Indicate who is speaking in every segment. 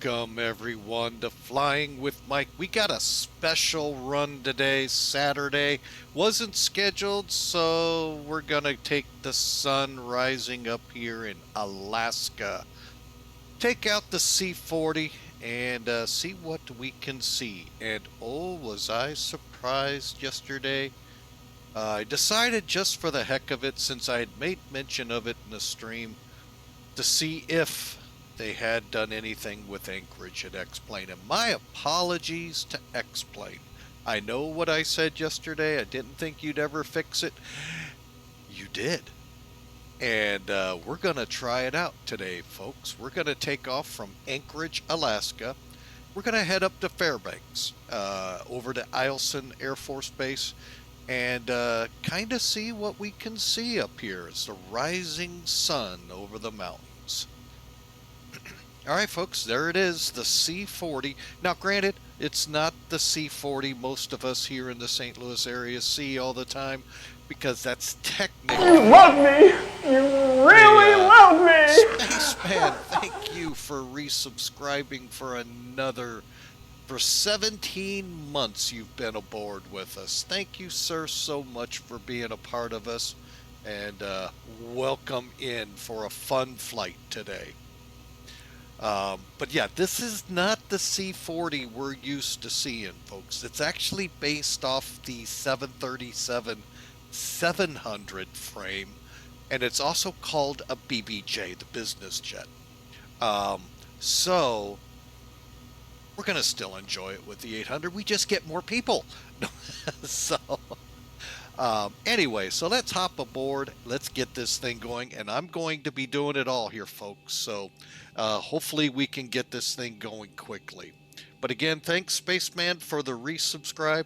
Speaker 1: Welcome everyone to Flying with Mike. We got a special run today, Saturday. Wasn't scheduled, so we're gonna take the sun rising up here in Alaska. Take out the C40 and see what we can see. And oh, was I surprised yesterday. I decided just for the heck of it, since I had made mention of it in the stream, to see if they had done anything with Anchorage at X-Plane. And my apologies to X-Plane. I know what I said yesterday. I didn't think you'd ever fix it. You did. And we're going to try it out today, folks. We're going to take off from Anchorage, Alaska. We're going to head up to Fairbanks, over to Eielson Air Force Base, and kind of see what we can see up here. It's the rising sun over the mountains. All right, folks, there it is, the C40. Now, granted, it's not the C40 most of us here in the St. Louis area see all the time, because that's technically...
Speaker 2: You love me! You really love me!
Speaker 1: Spaceman, thank you for resubscribing for another... For 17 months you've been aboard with us. Thank you, sir, so much for being a part of us, and welcome in for a fun flight today. But yeah, this is not the C40 we're used to seeing, folks. It's actually based off the 737-700 frame, and it's also called a BBJ, the business jet. So we're going to still enjoy it with the 800. We just get more people. So anyway, so let's hop aboard. Let's get this thing going, and I'm going to be doing it all here, folks. So hopefully we can get this thing going quickly. But again, thanks, Spaceman, for the resubscribe.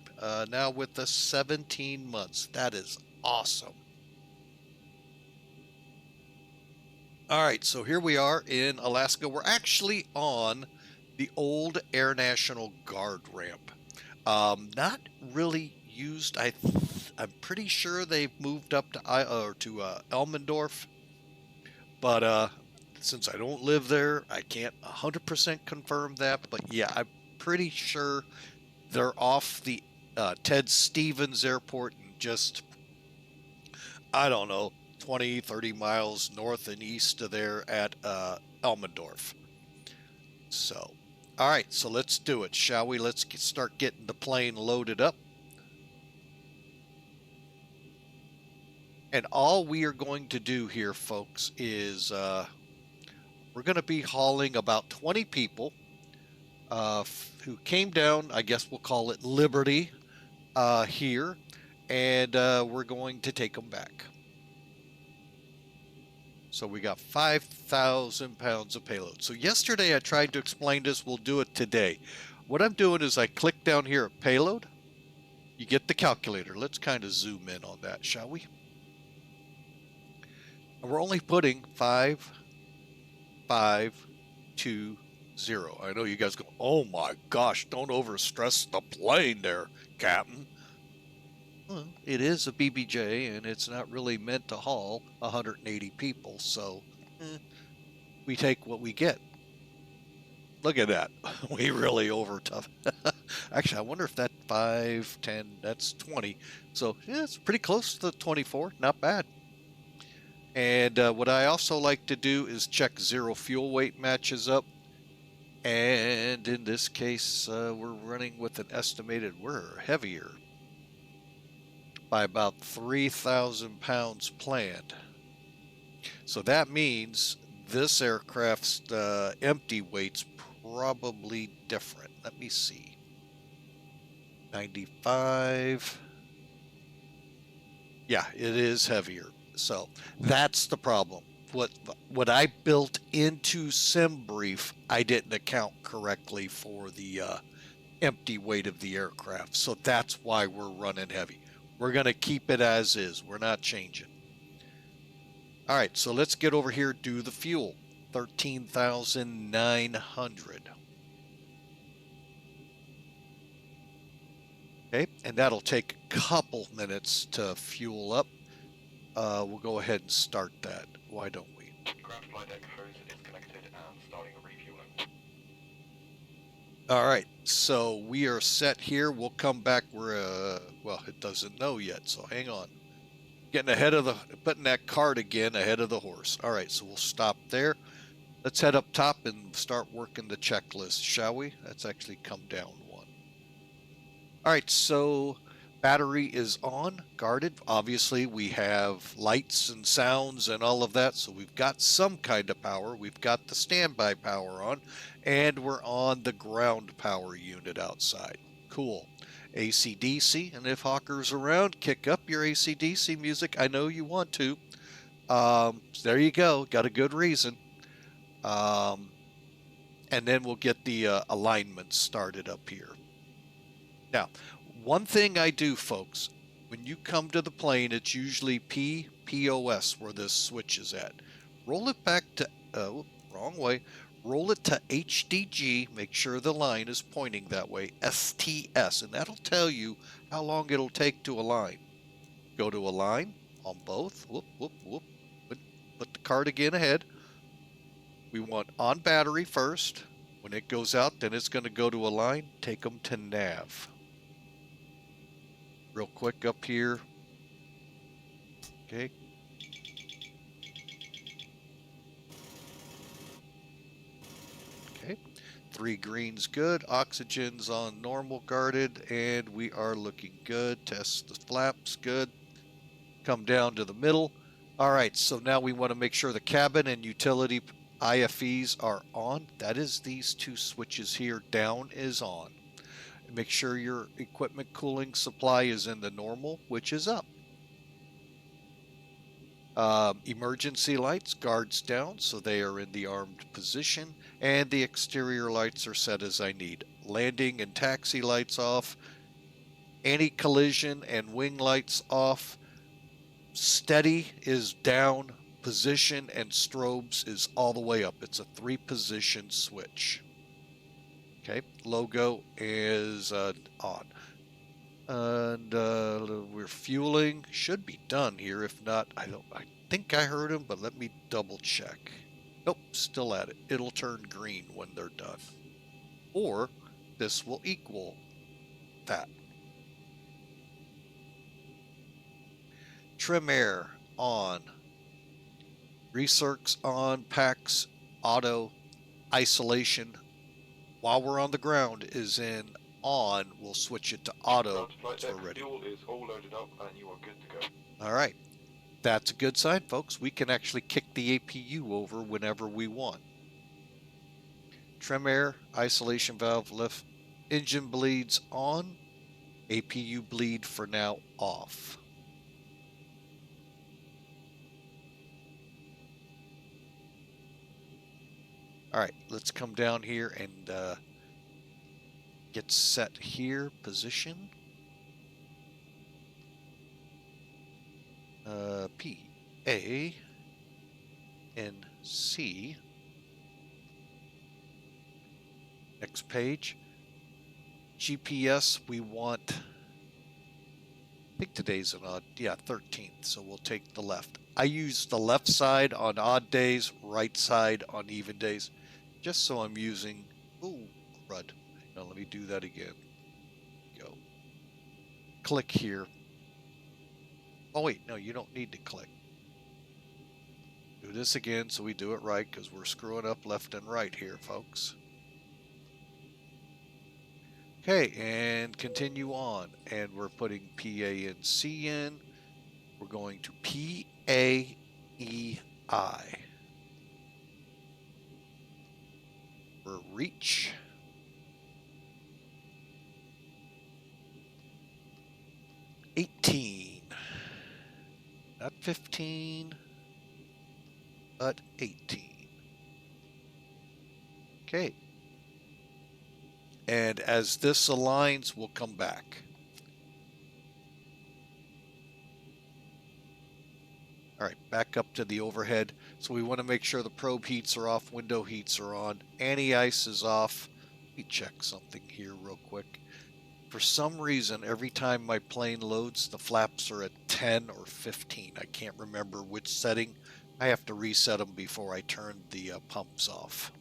Speaker 1: Now with the 17 months. That is awesome. All right, so here we are in Alaska. We're actually on the old Air National Guard ramp. Not really used. I'm pretty sure they've moved up to Elmendorf, but since I don't live there, I can't 100% confirm that. But yeah, I'm pretty sure they're off the Ted Stevens Airport and just, I don't know, 20, 30 miles north and east of there at Elmendorf. So, all right, so let's do it, shall we? Let's start getting the plane loaded up. And all we are going to do here, folks, is we're going to be hauling about 20 people who came down, I guess we'll call it Liberty, here, and we're going to take them back. So we got 5,000 pounds of payload. So yesterday I tried to explain this. We'll do it today. What I'm doing is I click down here at payload. You get the calculator. Let's kind of zoom in on that, shall we? And we're only putting 5, 5, 2, 0. I know you guys go, oh my gosh, don't overstress the plane there, Captain. Well, it is a BBJ, and it's not really meant to haul 180 people, so we take what we get. Look at that. We really over tough. Actually, I wonder if that 5, 10, that's 20. So, yeah, it's pretty close to 24. Not bad. And what I also like to do is check zero fuel weight matches up. And in this case, we're running with an estimated, we're heavier by about 3,000 pounds planned. So that means this aircraft's empty weight's probably different. Let me see. 95. Yeah, it is heavier. So that's the problem. What I built into SimBrief, I didn't account correctly for the empty weight of the aircraft. So that's why we're running heavy. We're going to keep it as is. We're not changing. All right, so let's get over here, do the fuel. 13,900. Okay, and that'll take a couple minutes to fuel up. We'll go ahead and start that. Why don't we?
Speaker 3: Ground flight deck hose is connected and starting refueling.
Speaker 1: All right, so we are set here. We'll come back. Well, it doesn't know yet, so hang on. Getting ahead of putting that cart again ahead of the horse. All right, so we'll stop there. Let's head up top and start working the checklist, shall we? That's actually come down one. All right, so battery is on, guarded. Obviously, we have lights and sounds and all of that, so we've got some kind of power. We've got the standby power on, and we're on the ground power unit outside. Cool. AC/DC, and if Hawker's around, kick up your AC/DC music. I know you want to. There you go. Got a good reason. And then we'll get the alignment started up here. Now, one thing I do, folks, when you come to the plane, it's usually POS where this switch is at. Roll it back to, wrong way. Roll it to HDG, make sure the line is pointing that way, STS, and that'll tell you how long it'll take to align. Go to align on both. Whoop, whoop, whoop. Put the card again ahead. We want on battery first. When it goes out, then it's going to go to align. Take them to nav. Real quick up here. Okay. Okay. 3 green's good. Oxygen's on normal guarded, and we are looking good. Test the flaps, good. Come down to the middle. All right, so now we want to make sure the cabin and utility IFEs are on. That is these 2 switches here. Down is on. Make sure your equipment cooling supply is in the normal, which is up. Emergency lights, guards down, so they are in the armed position, and the exterior lights are set as I need. Landing and taxi lights off, anti-collision and wing lights off. Steady is down, position and strobes is all the way up. It's a 3-position switch. Okay, logo is on. And we're fueling. Should be done here. If not, I think I heard him, but let me double check. Nope, still at it. It'll turn green when they're done. Or this will equal that. Trim air on. Recircs on. PACs auto. Isolation while we're on the ground is in on. We'll switch it to auto once we're ready.
Speaker 3: Fuel is all loaded up and you are good to go.
Speaker 1: All right. That's a good sign, folks. We can actually kick the APU over whenever we want. Trim air, isolation valve lift, engine bleeds on, APU bleed for now off. All right, let's come down here and get set here, position. PANC. Next page. GPS, we want, I think today's an odd, yeah, 13th, so we'll take the left. I use the left side on odd days, right side on even days, just so I'm using, ooh, crud. Now let me do that again. Go. Click here. Oh wait, no, you don't need to click. Do this again so we do it right, because we're screwing up left and right here, folks. Okay, and continue on. And we're putting PANC in. We're going to PAEI. For reach. $18. Not 15, but 18. Okay. And as this aligns, we'll come back. All right, back up to the overhead. So we want to make sure the probe heats are off, window heats are on, anti-ice is off. Let me check something here real quick. For some reason, every time my plane loads, the flaps are at 10 or 15. I can't remember which setting. I have to reset them before I turn the pumps off.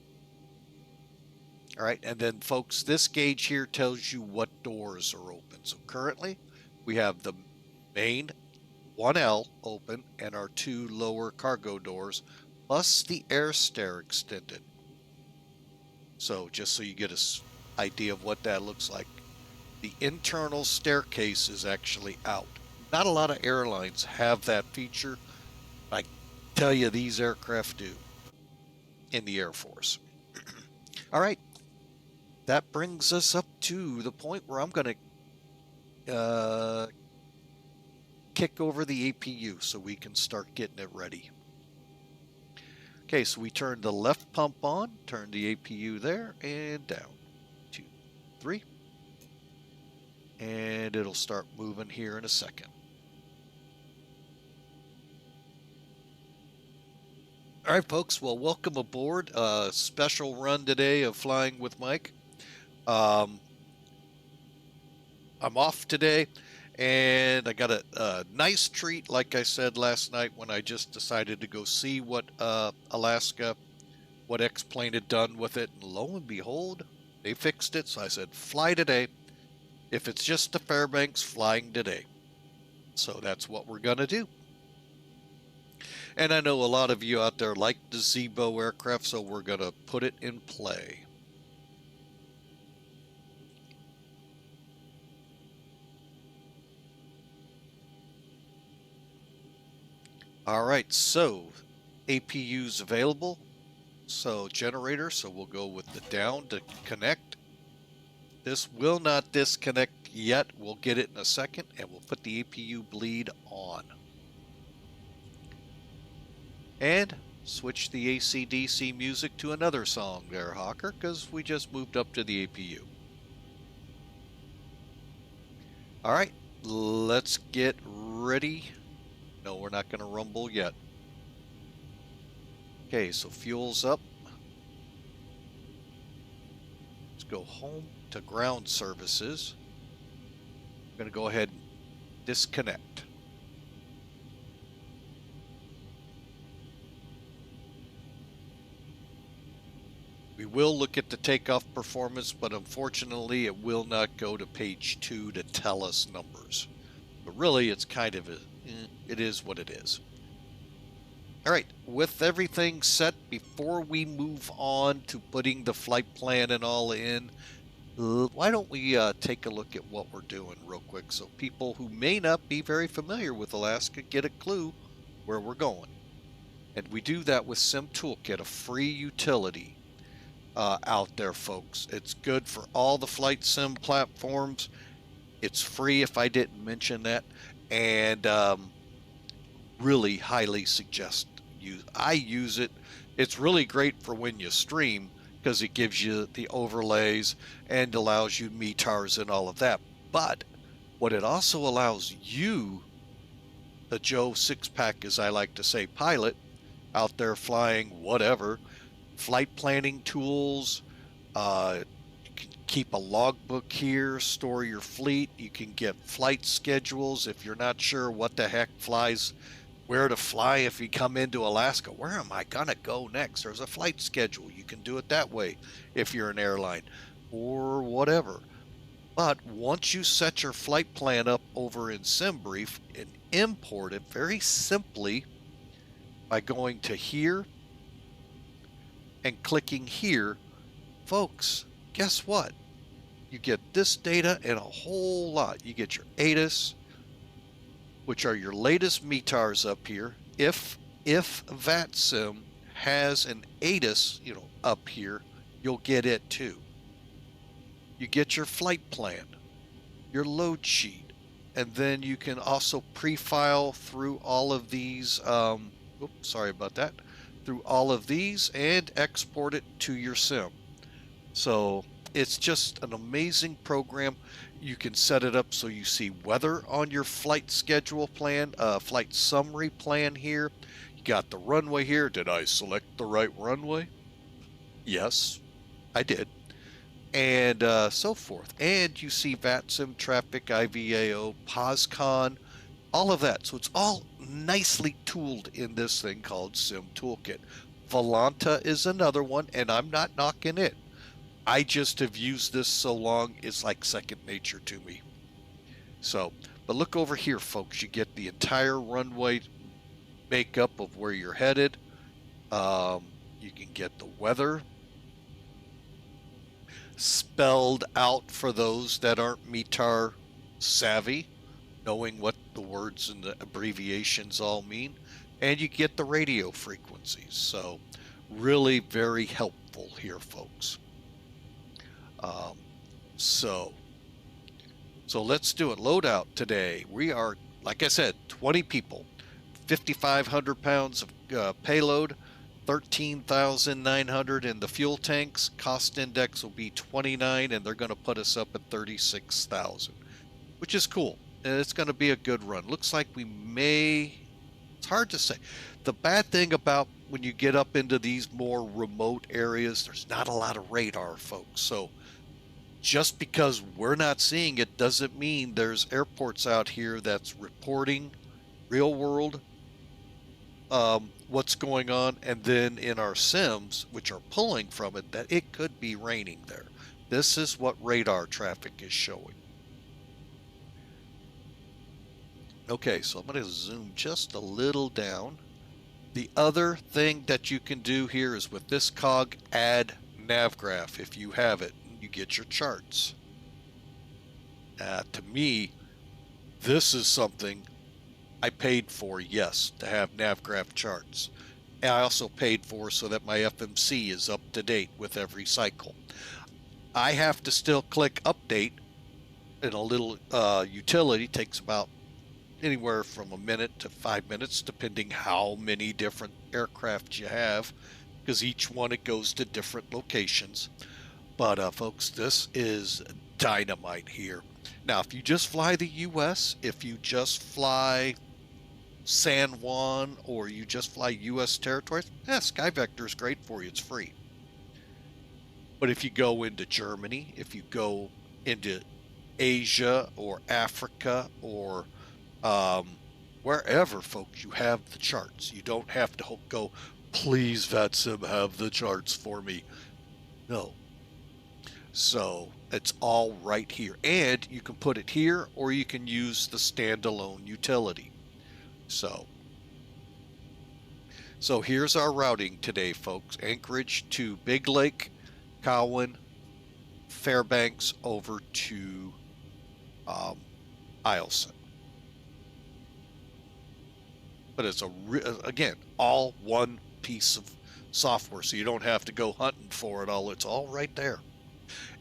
Speaker 1: All right, and then folks, this gauge here tells you what doors are open. So currently we have the main 1L open and our 2 lower cargo doors, plus the air stair extended. So just so you get an idea of what that looks like. The internal staircase is actually out. Not a lot of airlines have that feature. I tell you, these aircraft do in the Air Force. All right, that brings us up to the point where I'm going to kick over the APU so we can start getting it ready. Okay, so we turn the left pump on, turn the APU there, and down. 2, 3. And it'll start moving here in a second. All right, folks, well, welcome aboard. A special run today of Flying with Mike. I'm off today, and I got a nice treat, like I said last night, when I just decided to go see what Alaska, what X-Plane had done with it, and lo and behold, they fixed it. So I said, fly today. If it's just the Fairbanks, flying today. So that's what we're going to do. And I know a lot of you out there like the ZIBO aircraft, so we're going to put it in play. All right, so APU's available. So generator, so we'll go with the down to connect. This will not disconnect yet. We'll get it in a second, and we'll put the APU bleed on. And switch the AC/DC music to another song there, Hawker, because we just moved up to the APU. All right, let's get ready. No, we're not going to rumble yet. Okay, so fuel's up. Let's go home to ground services. I'm going to go ahead and disconnect. We will look at the takeoff performance, but unfortunately it will not go to page 2 to tell us numbers. But really, it's kind of it is what it is. All right, with everything set, before we move on to putting the flight plan and all in, why don't we take a look at what we're doing real quick so people who may not be very familiar with Alaska get a clue where we're going. And we do that with Sim Toolkit, a free utility out there, folks. It's good for all the flight sim platforms. It's free if I didn't mention that. And really highly suggest I use it. It's really great for when you stream because it gives you the overlays and allows you METARs and all of that. But what it also allows you, the Joe 6-pack, as I like to say, pilot, out there flying whatever, flight planning tools, you can keep a logbook here, store your fleet. You can get flight schedules if you're not sure what the heck flies, where to fly if you come into Alaska. Where am I going to go next? There's a flight schedule. You can do it that way if you're an airline or whatever. But once you set your flight plan up over in SimBrief and import it very simply by going to here and clicking here, folks, guess what? You get this data and a whole lot. You get your ATIS, which are your latest METARs up here. If VATSIM has an ATIS, up here, you'll get it too. You get your flight plan, your load sheet, and then you can also pre-file through all of these. Oops, sorry about that. Through all of these and export it to your sim. So it's just an amazing program. You can set it up so you see weather on your flight schedule plan, flight summary plan here. You got the runway here. Did I select the right runway? Yes, I did. And so forth. And you see VATSIM, traffic, IVAO, POSCON, all of that. So it's all nicely tooled in this thing called Sim Toolkit. Volanta is another one, and I'm not knocking it. I just have used this so long, it's like second nature to me. So, but look over here, folks. You get the entire runway makeup of where you're headed. You can get the weather spelled out for those that aren't METAR savvy, knowing what the words and the abbreviations all mean. And you get the radio frequencies. So, really very helpful here, folks. Um, so let's do it. Loadout today. We are, like I said, 20 people, 5,500 pounds of payload, 13,900 in the fuel tanks. Cost index will be 29, and they're going to put us up at 36,000, which is cool. And it's going to be a good run. Looks like we may. It's hard to say. The bad thing about when you get up into these more remote areas, there's not a lot of radar, folks. So just because we're not seeing it doesn't mean there's airports out here that's reporting real world what's going on, and then in our sims, which are pulling from it, that it could be raining there. This is what radar traffic is showing. Okay, so I'm going to zoom just a little down. The other thing that you can do here is with this cog, add navgraph if you have it. You get your charts. To me, this is something I paid for, yes, to have navgraph charts. And I also paid for so that my FMC is up to date with every cycle. I have to still click update in a little utility. It takes about anywhere from a minute to 5 minutes, depending how many different aircraft you have, because each one it goes to different locations. But folks, this is dynamite here. Now, if you just fly the U.S., if you just fly San Juan, or you just fly U.S. territories, SkyVector is great for you. It's free. But if you go into Germany, if you go into Asia or Africa or wherever, folks, you have the charts. You don't have to go, please, VATSIM, have the charts for me. No. So it's all right here. And you can put it here, or you can use the standalone utility. So here's our routing today, folks. Anchorage to Big Lake, Cowan, Fairbanks over to Eielson. But it's again, all one piece of software, so you don't have to go hunting for it all. It's all right there.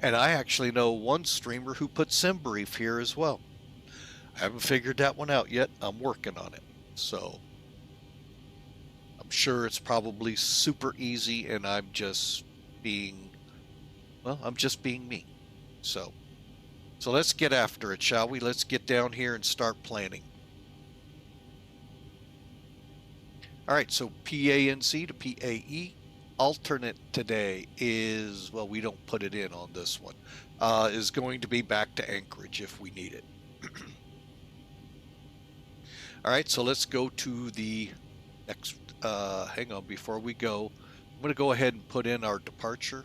Speaker 1: And I actually know one streamer who put SimBrief here as well. I haven't figured that one out yet. I'm working on it. So I'm sure it's probably super easy, and I'm just being me. So let's get after it, shall we? Let's get down here and start planning. All right, so PANC to PAE. Alternate today is, well, we don't put it in on this one, is going to be back to Anchorage if we need it. All right, so let's go to the next, hang on, before we go, I'm going to go ahead and put in our departure,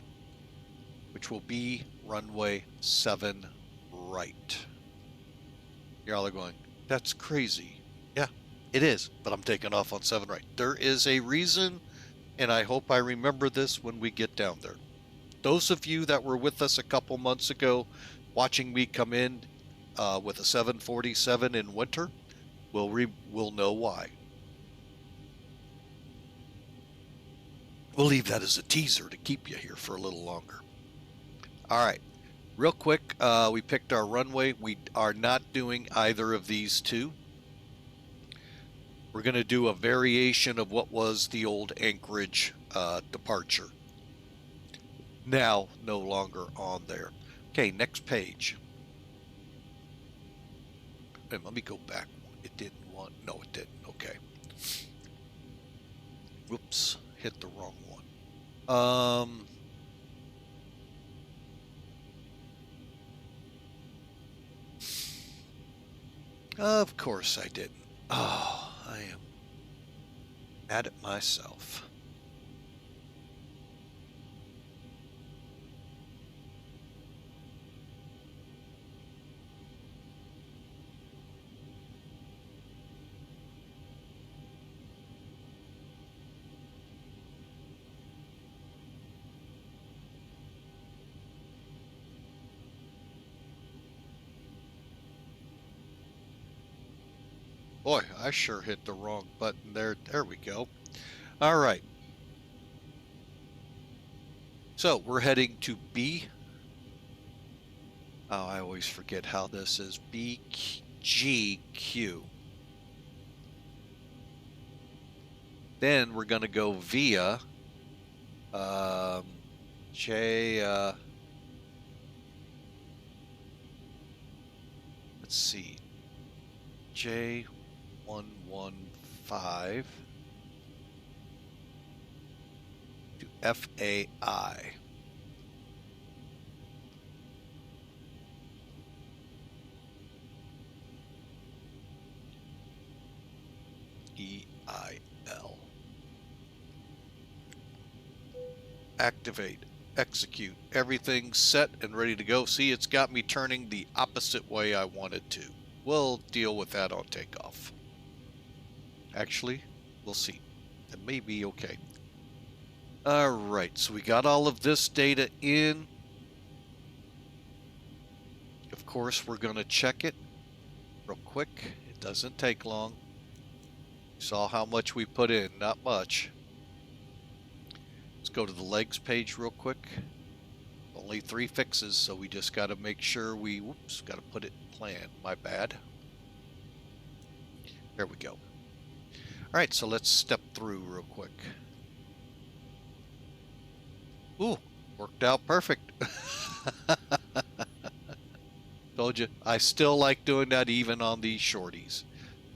Speaker 1: which will be runway 7 right. Y'all are going, that's crazy. Yeah, it is, but I'm taking off on 7 right. There is a reason, and I hope I remember this when we get down there. Those of you that were with us a couple months ago watching me come in with a 747 in winter will know why. We'll leave that as a teaser to keep you here for a little longer. All right, real quick, we picked our runway. We are not doing either of these two. We're going to do a variation of what was the old Anchorage departure. Now, no longer on there. Okay, next page. And let me go back. It didn't want, no, it didn't. Okay. Whoops, hit the wrong one. Of course I didn't. Oh, I am mad at myself. At Boy, I sure hit the wrong button there. There we go. All right. So we're heading to B. Oh, I always forget how this is. BGQ. Then we're going to go via let's see, J115 to FAI. EIL. Activate, execute, everything's set and ready to go. See, it's got me turning the opposite way I wanted to. We'll deal with that on takeoff. Actually, we'll see. It may be okay. All right, so we got all of this data in. Of course, we're going to check it real quick. It doesn't take long. You saw how much we put in, not much. Let's go to the legs page real quick. Only 3 fixes, so we just got to make sure we, whoops, got to put it in plan. My bad. There we go. All right, so let's step through real quick. Ooh, worked out perfect. Told you, I still like doing that even on these shorties.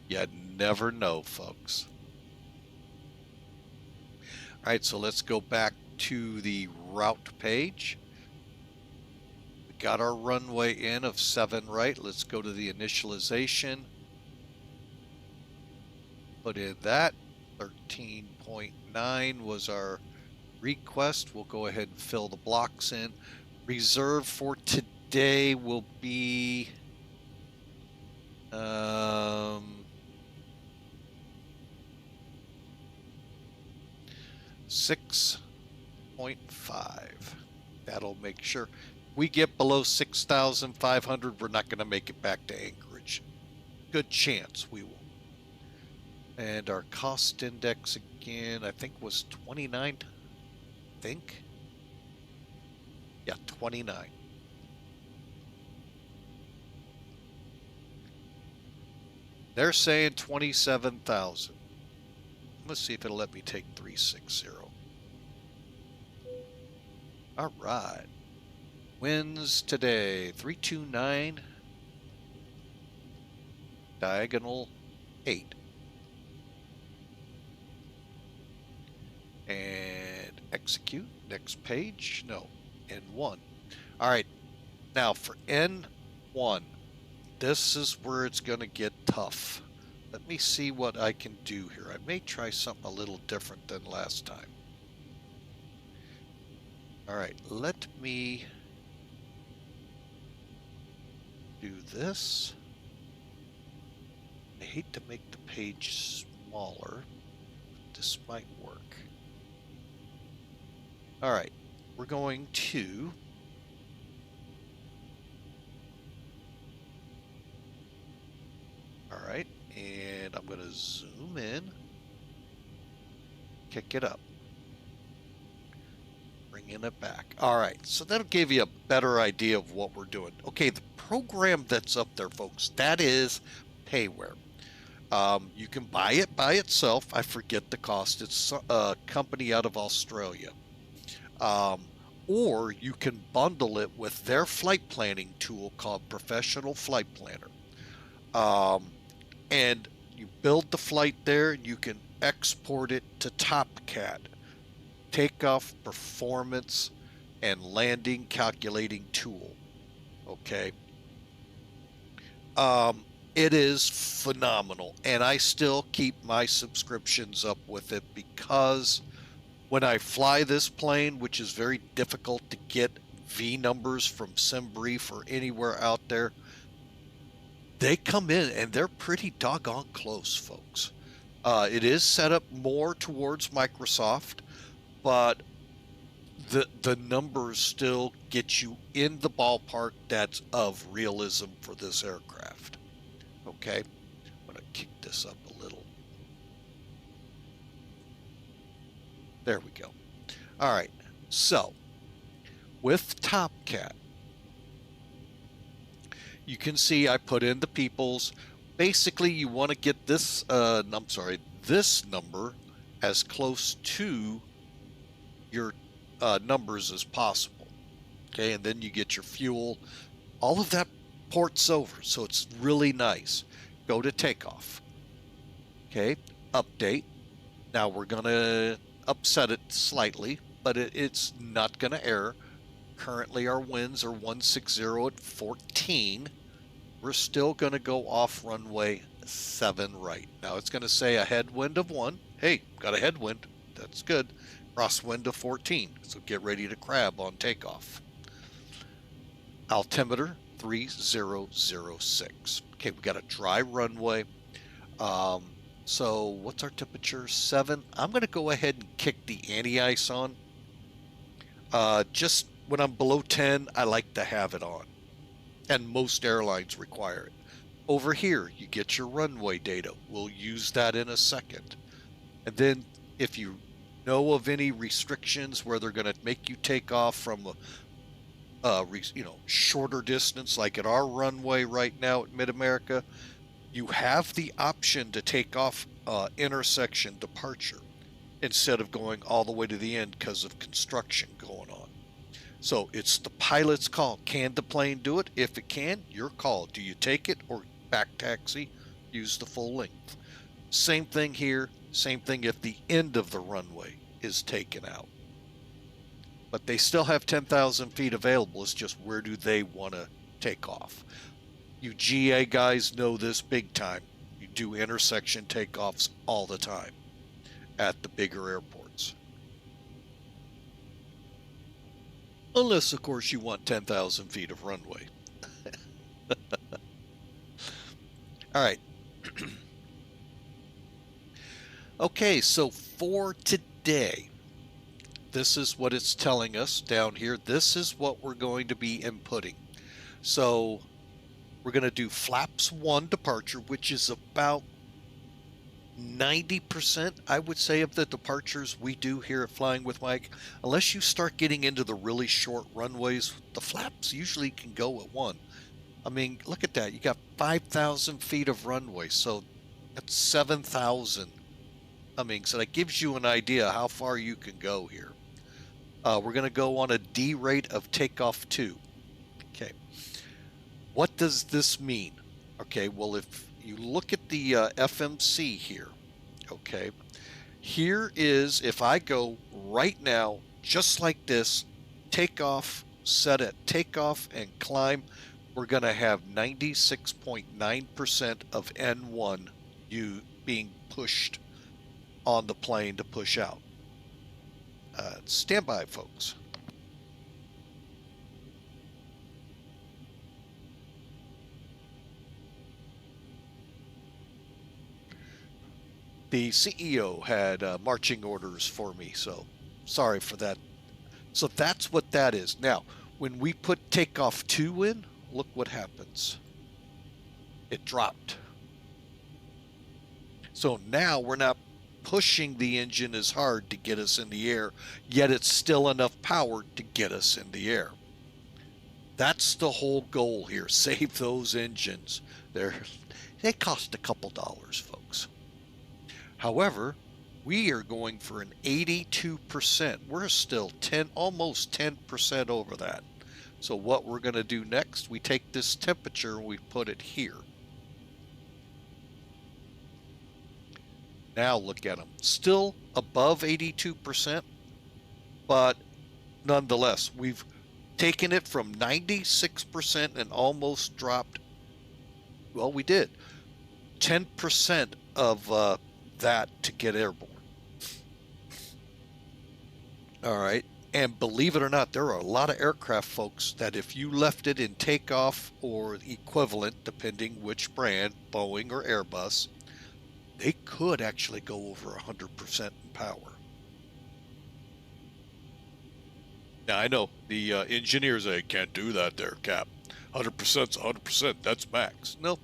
Speaker 1: You never know, folks. All right, so let's go back to the route page. We got our runway in of 7 right. Let's go to the initialization. Put in that. 13.9 was our request. We'll go ahead and fill the blocks in. Reserve for today will be 6.5. That'll make sure we get below 6,500. We're not going to make it back to Anchorage. Good chance we will. And our cost index again, I think was 29. Yeah, 29. They're saying 27,000. Let's see if it'll let me take 360. All right. Winds today, 329. Diagonal 8. And execute. Next page. No, N1. All right. Now for N1, this is where it's going to get tough. Let me see what I can do here. I may try something a little different than last time. All right, let me do this. I hate to make the page smaller. This might work. All right, we're going to Alright, and I'm going to zoom in, kick it up, bringing it back. Alright, so that'll give you a better idea of what we're doing. Okay, the program that's up there, folks, that is payware. You can buy it by itself. I forget the cost. It's a company out of Australia. Or you can bundle it with their flight planning tool called Professional Flight Planner. And you build the flight there, and you can export it to TopCat. Takeoff, performance, and landing calculating tool. Okay. It is phenomenal, and I still keep my subscriptions up with it because when I fly this plane, which is very difficult to get V numbers from SimBrief or anywhere out there, they come in and they're pretty doggone close, folks. It is set up more towards Microsoft, but the numbers still get you in the ballpark that's of realism for this aircraft. Okay, I'm going to kick this this up a little. There we go. All right, so with Topcat, you can see I put in the peoples. Basically, you want to get this, this number as close to your numbers as possible. Okay, and then you get your fuel. All of that ports over, so it's really nice. Go to takeoff. Okay, update. Now we're going to upset it slightly, but it's not going to error. Currently our winds are 160 at 14. We're still going to go off runway 7 right. Now it's going to say a headwind of 1. Hey, got a headwind. That's good. Crosswind of 14. So get ready to crab on takeoff. Altimeter 3006. Okay, we got a dry runway. So what's our temperature? 7. I'm going to go ahead and kick the anti-ice on. Just when I'm below 10, I like to have it on. And most airlines require it. Over here, you get your runway data. We'll use that in a second. And then if you know of any restrictions where they're going to make you take off from a shorter distance, like at our runway right now at Mid-America, you have the option to take off intersection departure instead of going all the way to the end because of construction going on. So it's the pilot's call. Can the plane do it? If it can, your call. Do you take it or back taxi? Use the full length. Same thing here. Same thing if the end of the runway is taken out. But they still have 10,000 feet available. It's just where do they want to take off? You GA guys know this big time. You do intersection takeoffs all the time at the bigger airports. Unless, of course, you want 10,000 feet of runway. All right. Okay, so for today, this is what it's telling us down here. This is what we're going to be inputting. So we're going to do flaps 1 departure, which is about 90%, I would say, of the departures we do here at Flying with Mike. Unless you start getting into the really short runways, the flaps usually can go at 1. I mean, look at that. You got 5,000 feet of runway, so that's 7,000. I mean, so that gives you an idea how far you can go here. We're going to go on a D rate of takeoff 2. Okay. What does this mean? Okay, well, if you look at the FMC here, okay, here is, if I go right now, just like this, set at takeoff and climb, we're going to have 96.9% of N1 being pushed on the plane to push out. Stand by, folks. The CEO had marching orders for me, so sorry for that. So that's what that is. Now, when we put takeoff 2 in, look what happens. It dropped. So now we're not pushing the engine as hard to get us in the air, yet it's still enough power to get us in the air. That's the whole goal here. Save those engines. They cost a couple dollars, folks. However, we are going for an 82%. We're still almost 10% over that. So what we're going to do next, we take this temperature and we put it here. Now look at them. Still above 82%, but nonetheless, we've taken it from 96% and almost dropped, well, we did 10% of that to get airborne. All right. And believe it or not, there are a lot of aircraft, folks, that if you left it in takeoff or equivalent, depending which brand, Boeing or Airbus, they could actually go over 100% in power. Now, I know the engineers say, can't do that there, Cap. 100%'s 100%. That's max. No,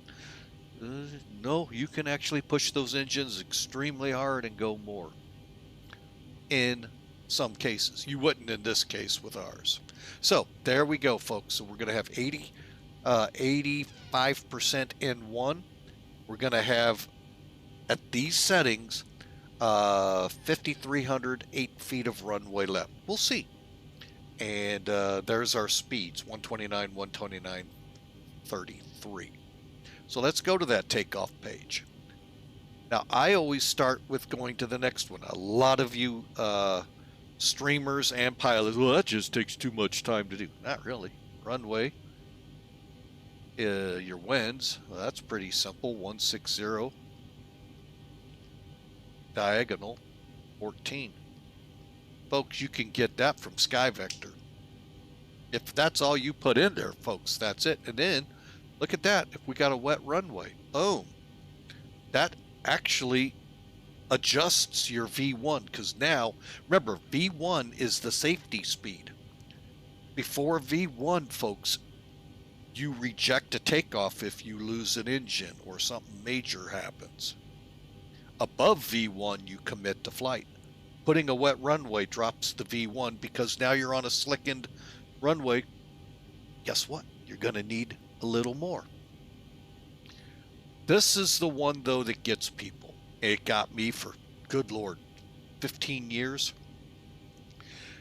Speaker 1: No, you can actually push those engines extremely hard and go more. In some cases. You wouldn't in this case with ours. So there we go, folks. So we're going to have 85% N1. We're going to have, at these settings, 5,308 feet of runway left. We'll see. And there's our speeds, 129, 129, 33. So let's go to that takeoff page. Now, I always start with going to the next one. A lot of you streamers and pilots, well, that just takes too much time to do. Not really. Runway. Your winds, well, that's pretty simple. 160. Diagonal, 14. Folks, you can get that from SkyVector. If that's all you put in there, folks, that's it. And then, look at that. If we got a wet runway, boom. That actually adjusts your V1, because now, remember, V1 is the safety speed. Before V1, folks, you reject a takeoff if you lose an engine or something major happens. Above V1, you commit to flight. Putting a wet runway drops the V1 because now you're on a slickened runway. Guess what? You're going to need a little more. This is the one, though, that gets people. It got me for, good Lord, 15 years.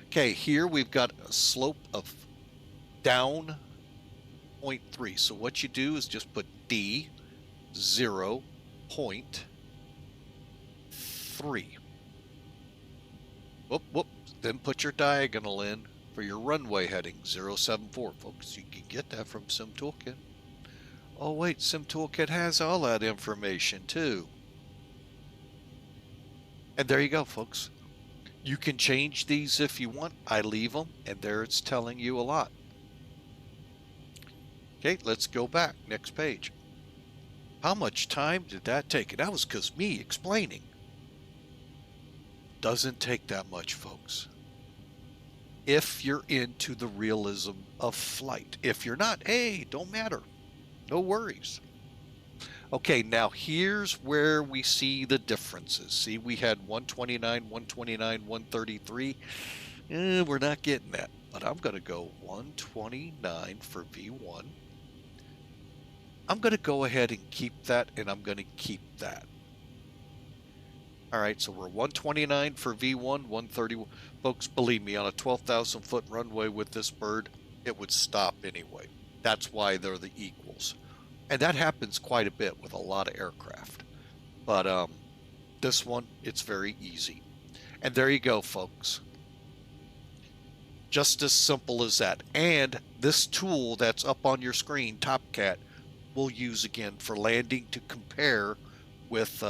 Speaker 1: Okay, here we've got a slope of down 0.3. So what you do is just put D 0.3. Whoop. Then put your diagonal in for your runway heading, 074. Folks, you can get that from Sim Toolkit. Oh wait, Sim Toolkit has all that information too. And there you go, folks. You can change these if you want. I leave them, and there it's telling you a lot. Okay, let's go back. Next page. How much time did that take? And that was because me explaining. Doesn't take that much, folks. If you're into the realism of flight. If you're not, hey, don't matter. No worries. Okay, now here's where we see the differences. See, we had 129, 129, 133. We're not getting that. But I'm going to go 129 for V1. I'm going to go ahead and keep that, and I'm going to keep that. All right, so we're 129 for V1, 130. Folks, believe me, on a 12,000 foot runway with this bird, it would stop anyway. That's why they're the equals. And that happens quite a bit with a lot of aircraft. But this one, it's very easy. And there you go, folks. Just as simple as that. And this tool that's up on your screen, TopCat, we'll use again for landing to compare with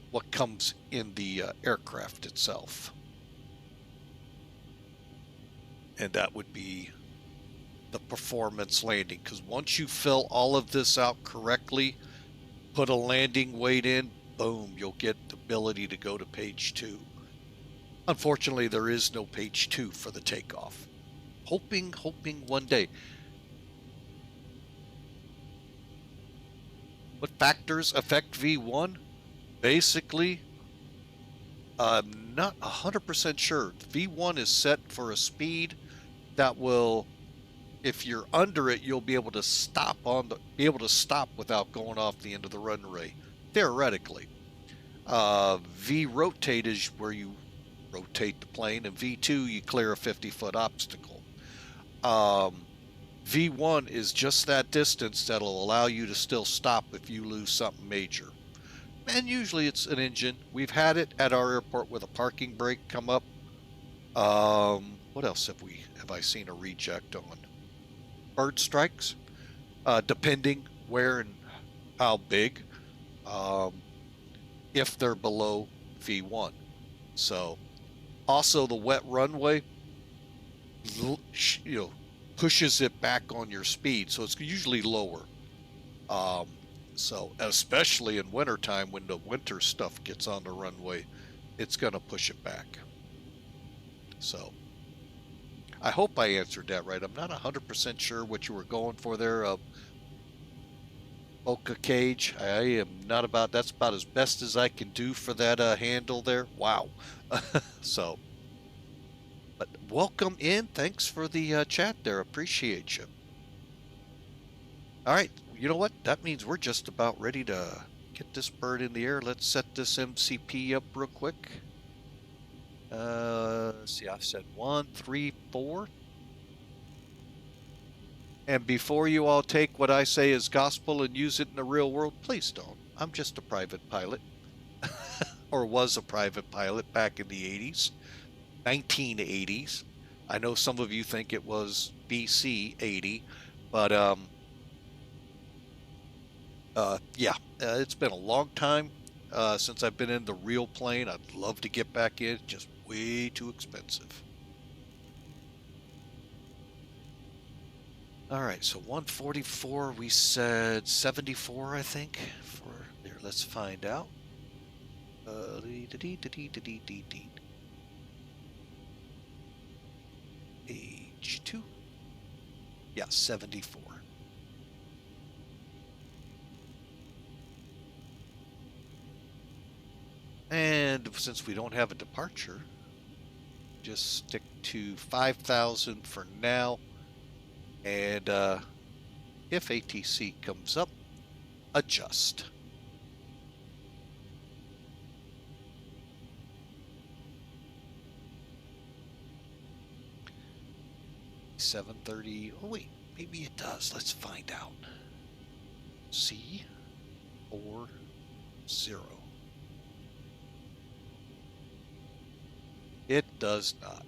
Speaker 1: what comes in the aircraft itself. And that would be the performance landing, because once you fill all of this out correctly, put a landing weight in, boom, you'll get the ability to go to page 2. Unfortunately, there is no page 2 for the takeoff. Hoping one day. What factors affect V1? Basically, I'm not 100% sure. V1 is set for a speed that will, if you're under it, you'll be able to stop without going off the end of the runway, theoretically. V rotate is where you rotate the plane, and V2 you clear a 50-foot obstacle. V1 is just that distance that'll allow you to still stop if you lose something major. And usually it's an engine. We've had it at our airport with a parking brake come up. What else have I seen a reject on? Bird strikes, depending where and how big, if they're below V1. So also the wet runway, pushes it back on your speed, so it's usually lower. So especially in wintertime, when the winter stuff gets on the runway, it's going to push it back. So I hope I answered that right. I'm not 100% sure what you were going for there. Oka cage. I am not about, that's about as best as I can do for that handle there. Wow. So, but welcome in. Thanks for the chat there. Appreciate you. All right. You know what? That means we're just about ready to get this bird in the air. Let's set this MCP up real quick. Let's see, I've said 1, 3, 4. And before you all take what I say as gospel and use it in the real world, please don't. I'm just a private pilot. Or was a private pilot back in the 80s, 1980s. I know some of you think it was BC 80, but yeah, it's been a long time since I've been in the real plane. I'd love to get back in, just way too expensive. All right, so 144, we said 74, I think. For there, let's find out. H2. Yeah, 74. And since we don't have a departure, just stick to 5,000 for now. And if ATC comes up, adjust. $730. Oh wait, maybe it does. Let's find out. C40. It does not.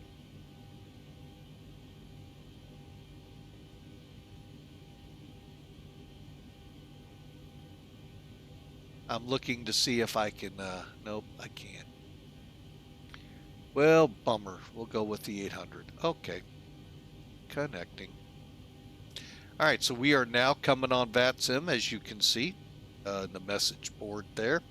Speaker 1: I'm looking to see if I can, nope, I can't. Well, bummer. We'll go with the 800. Okay. Connecting. All right, so we are now coming on VATSIM, as you can see, the message board there.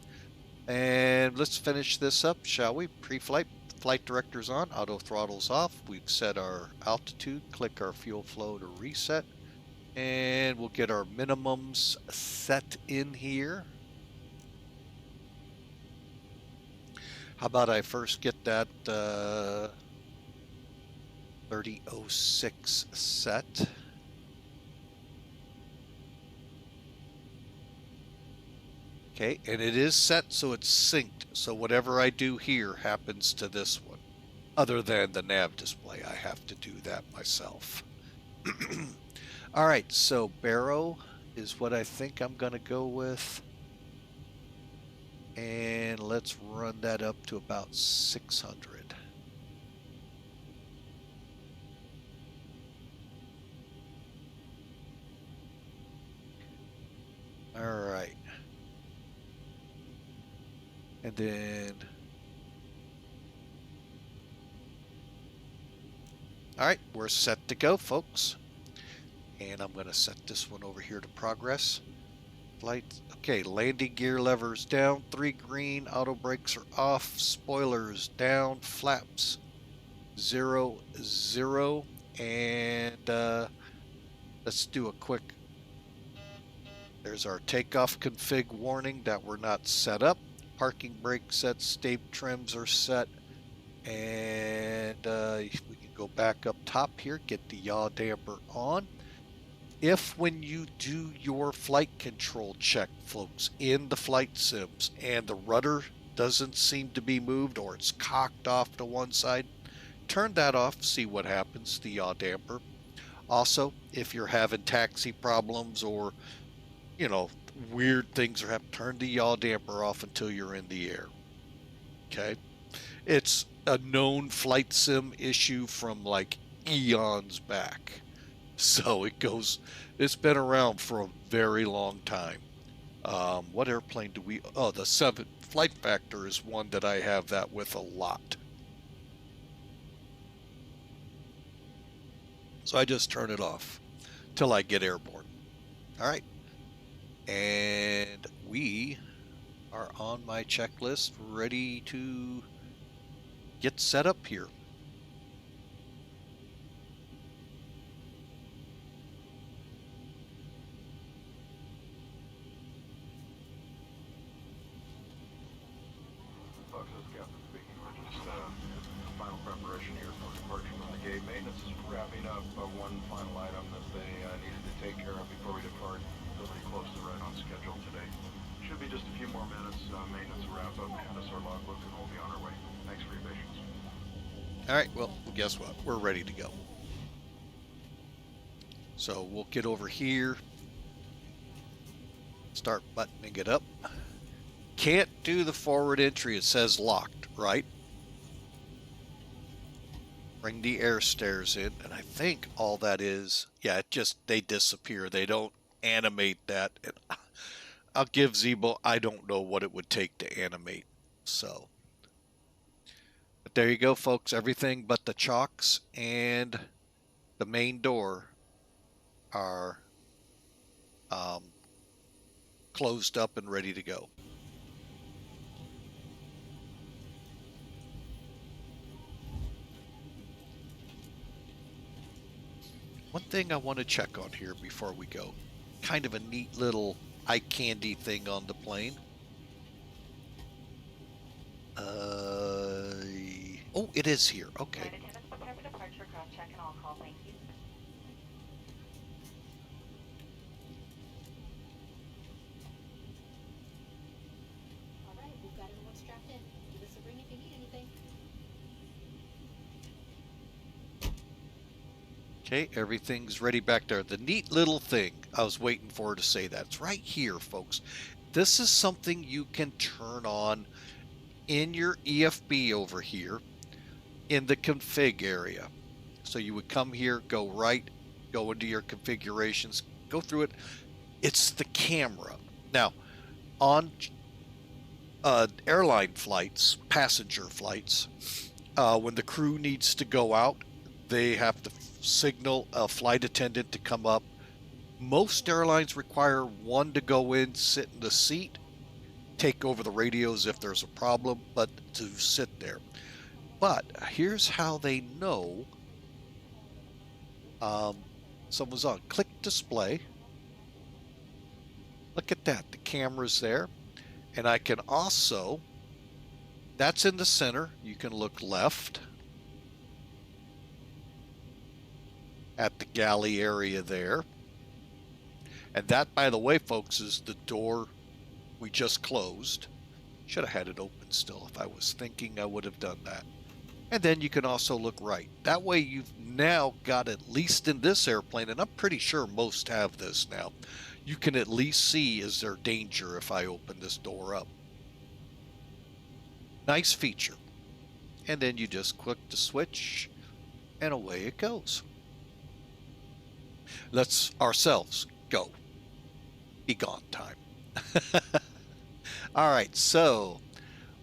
Speaker 1: And let's finish this up, shall we? Pre-flight. Flight director's on, auto throttle's off. We've set our altitude, click our fuel flow to reset, and we'll get our minimums set in here. How about I first get that 3006 set. Okay, and it is set so it's synced. So whatever I do here happens to this one. Other than the nav display, I have to do that myself. All right, so Barrow is what I think I'm going to go with. And let's run that up to about 600. All right. And then, all right, we're set to go, folks. And I'm going to set this one over here to progress. Flight, okay, landing gear levers down, 3 green, auto brakes are off, spoilers down, flaps 0, 0, and let's do a quick, there's our takeoff config warning that we're not set up. Parking brake set, stave trims are set, and we can go back up top here, get the yaw damper on. If when you do your flight control check, folks, in the flight sims, and the rudder doesn't seem to be moved or it's cocked off to one side, turn that off, see what happens, the yaw damper. Also, if you're having taxi problems or, you know, weird things are happening, turn the yaw damper off until you're in the air. Okay? It's a known flight sim issue from like eons back. So it's been around for a very long time. What airplane do we, oh, the 7 Flight Factor is one that I have that with a lot. So I just turn it off till I get airborne. All right. And we are on my checklist, ready to get set up here.
Speaker 3: just final preparation here for departure from the gate. Maintenance is wrapping up one final item that they needed to take care of before we depart. They're pretty close to right on schedule today. Should be just a few more minutes. Maintenance will wrap up, hand us our logbook, and we'll be on our way. Thanks for your patience.
Speaker 1: All right, well, guess what? We're ready to go. So we'll get over here, start buttoning it up. Can't do the forward entry. It says locked, right? Bring the air stairs in, and I think all that is, yeah, it just, they disappear. They don't animate that. And I'll give ZIBO, I don't know what it would take to animate. So, but there you go, folks. Everything but the chocks and the main door are closed up and ready to go. One thing I want to check on here before we go, kind of a neat little eye candy thing on the plane. Oh, it is here. Okay.
Speaker 4: Attendants prepare for departure, cross check and all call, thank you.
Speaker 5: All right, we've got everyone strapped in. Give us a ring if you need anything.
Speaker 1: Okay, everything's ready back there. The neat little thing I was waiting for to say that. It's right here, folks. This is something you can turn on in your EFB over here in the config area. So you would come here, go right, go into your configurations, go through it. It's the camera. Now, on airline flights, passenger flights, when the crew needs to go out, they have to signal a flight attendant to come up. Most airlines require one to go in, sit in the seat, take over the radios if there's a problem, but to sit there. But here's how they know someone's on. Click display. Look at that. The camera's there. And I can also, that's in the center. You can look left at the galley area there. And that, by the way, folks, is the door we just closed. Should have had it open still. If I was thinking, I would have done that. And then you can also look right. That way you've now got, at least in this airplane, and I'm pretty sure most have this now, you can at least see, is there danger if I open this door up? Nice feature. And then you just click the switch and away it goes. Let's ourselves go. Be gone time. All right, so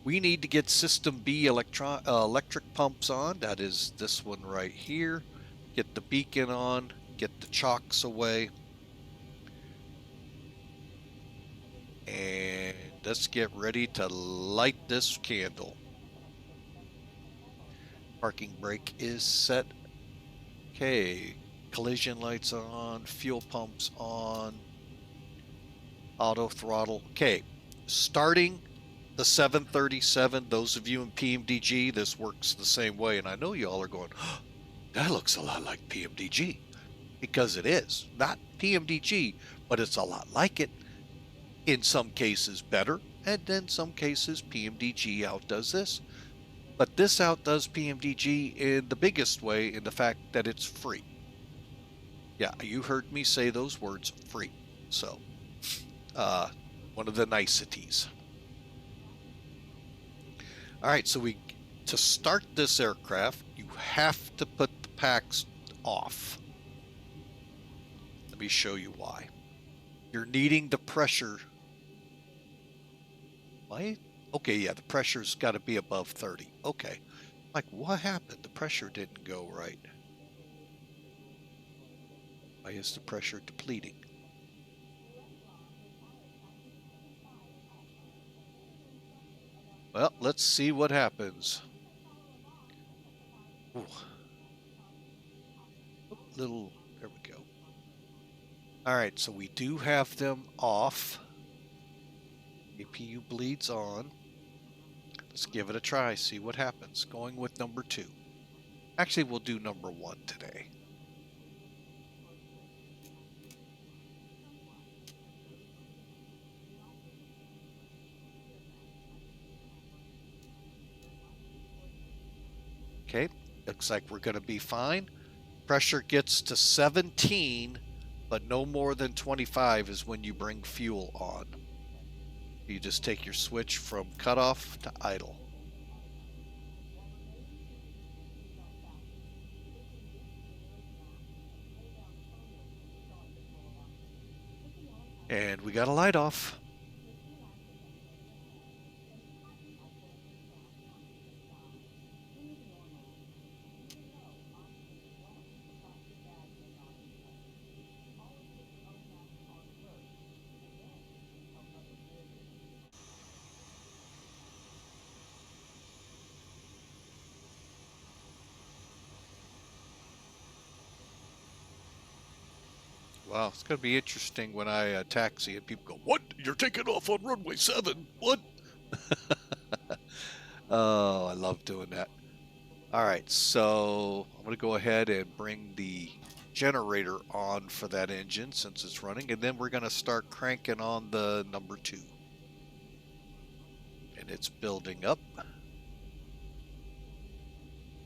Speaker 1: we need to get System B electric pumps on. That is this one right here. Get the beacon on, get the chocks away. And let's get ready to light this candle. Parking brake is set. Okay, collision lights on, fuel pumps on, auto throttle. Okay, starting the 737, those of you in PMDG, this works the same way. And I know you all are going, oh, that looks a lot like PMDG. Because it is. Not PMDG, but it's a lot like it. In some cases better, and in some cases PMDG outdoes this. But this outdoes PMDG in the biggest way, in the fact that it's free. Yeah, you heard me say those words, free. So, one of the niceties. All right, so to start this aircraft, you have to put the packs off. Let me show you why. You're needing the pressure. Why? Okay, yeah, the pressure's got to be above 30. Okay. Like, what happened? The pressure didn't go right. Why is the pressure depleting? Well, let's see what happens. Ooh. Little, there we go. All right, so we do have them off. APU bleeds on. Let's give it a try, see what happens. Going with number 2. Actually, we'll do number 1 today. Okay, looks like we're going to be fine. Pressure gets to 17, but no more than 25 is when you bring fuel on. You just take your switch from cutoff to idle. And we got a light off. Wow, it's going to be interesting when I taxi and people go, "What? You're taking off on runway 7? What?" Oh, I love doing that. All right, so I'm going to go ahead and bring the generator on for that engine since it's running, and then we're going to start cranking on the number 2. And it's building up.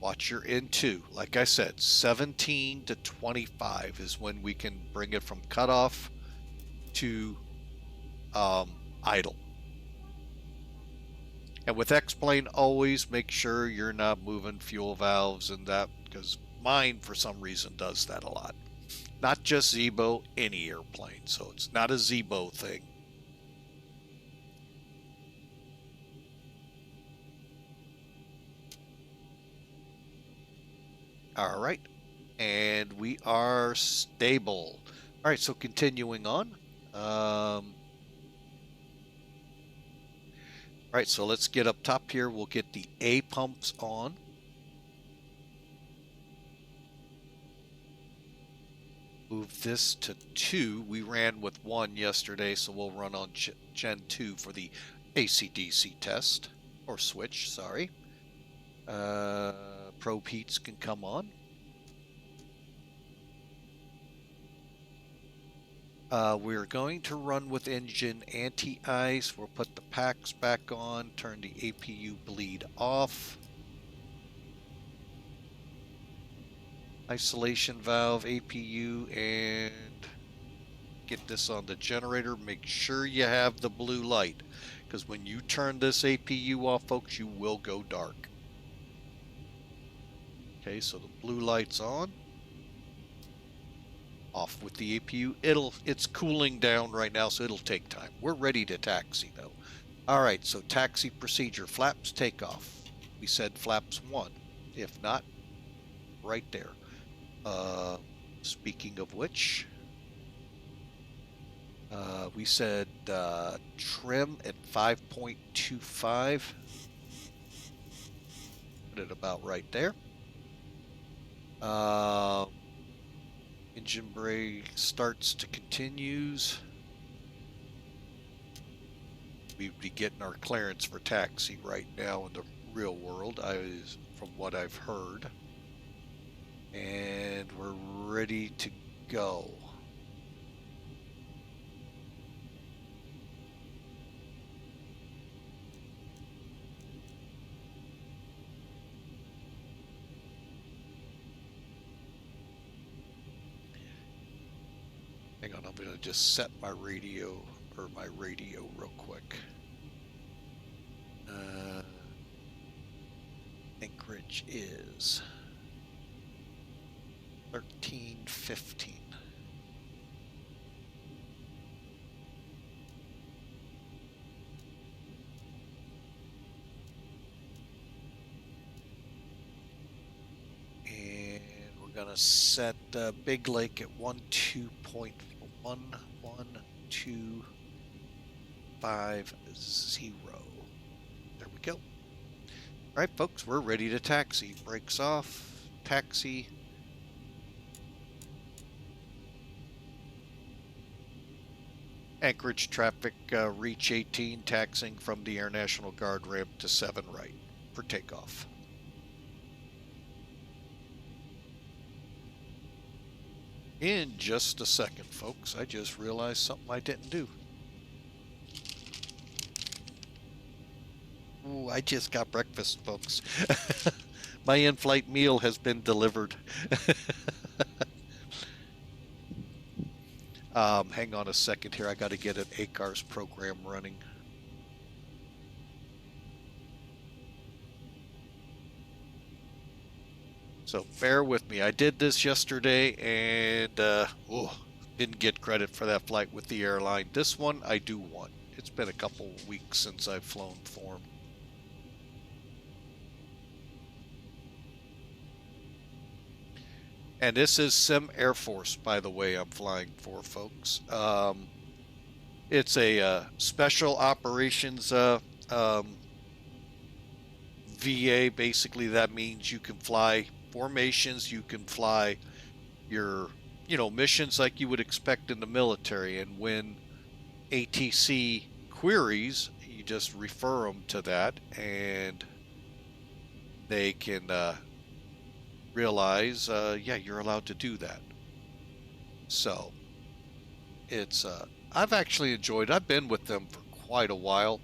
Speaker 1: Watch your N2. Like I said, 17 to 25 is when we can bring it from cutoff to idle. And with X-plane, always make sure you're not moving fuel valves and that, because mine, for some reason, does that a lot. Not just ZIBO, any airplane. So it's not a ZIBO thing. All right, and we are stable. All right, so continuing on. All right, so let's get up top here. We'll get the A pumps on. Move this to 2. We ran with 1 yesterday, so we'll run on Gen 2 for the AC/DC test, or switch, sorry. Probe heats can come on. We're going to run with engine anti-ice. We'll put the packs back on, turn the APU bleed off. Isolation valve, APU, and get this on the generator. Make sure you have the blue light, because when you turn this APU off, folks, you will go dark. Okay, so the blue light's on. Off with the APU. It's cooling down right now, so it'll take time. We're ready to taxi though. All right, so taxi procedure. Flaps takeoff. We said flaps 1. If not, right there. Speaking of which, we said trim at 5.25. Put it about right there. Engine brake starts to continues. We'd be getting our clearance for taxi right now in the real world, from what I've heard. And we're ready to go. Hang on, I'm going to just set my radio, or my radio real quick. Anchorage is 13:15. And we're going to set Big Lake at 12.11250. There we go. All right, folks, we're ready to taxi. Brakes off, taxi. Anchorage traffic, reach 18, taxiing from the Air National Guard ramp to 7 right for takeoff. In just a second, folks. I just realized something I didn't do. Ooh, I just got breakfast, folks. My in-flight meal has been delivered. Hang on a second here. I got to get an ACARS program running. So bear with me. I did this yesterday and didn't get credit for that flight with the airline. This one I do want. It's been a couple weeks since I've flown for them. And this is Sim Air Force, by the way, I'm flying for, folks. It's a special operations VA. Basically, that means you can fly formations, you can fly your, missions like you would expect in the military. And when ATC queries, you just refer them to that, and they can realize, yeah, you're allowed to do that. So it's I've actually enjoyed it. I've been with them for quite a while.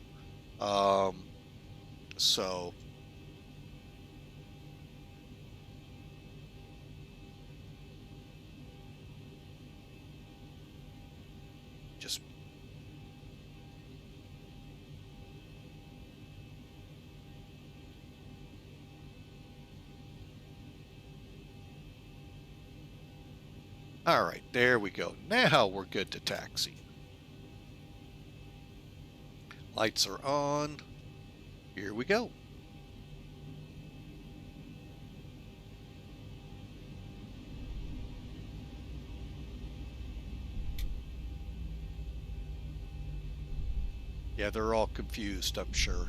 Speaker 1: So just all right, there we go. Now we're good to taxi. Lights are on. Here we go. Yeah, they're all confused, I'm sure.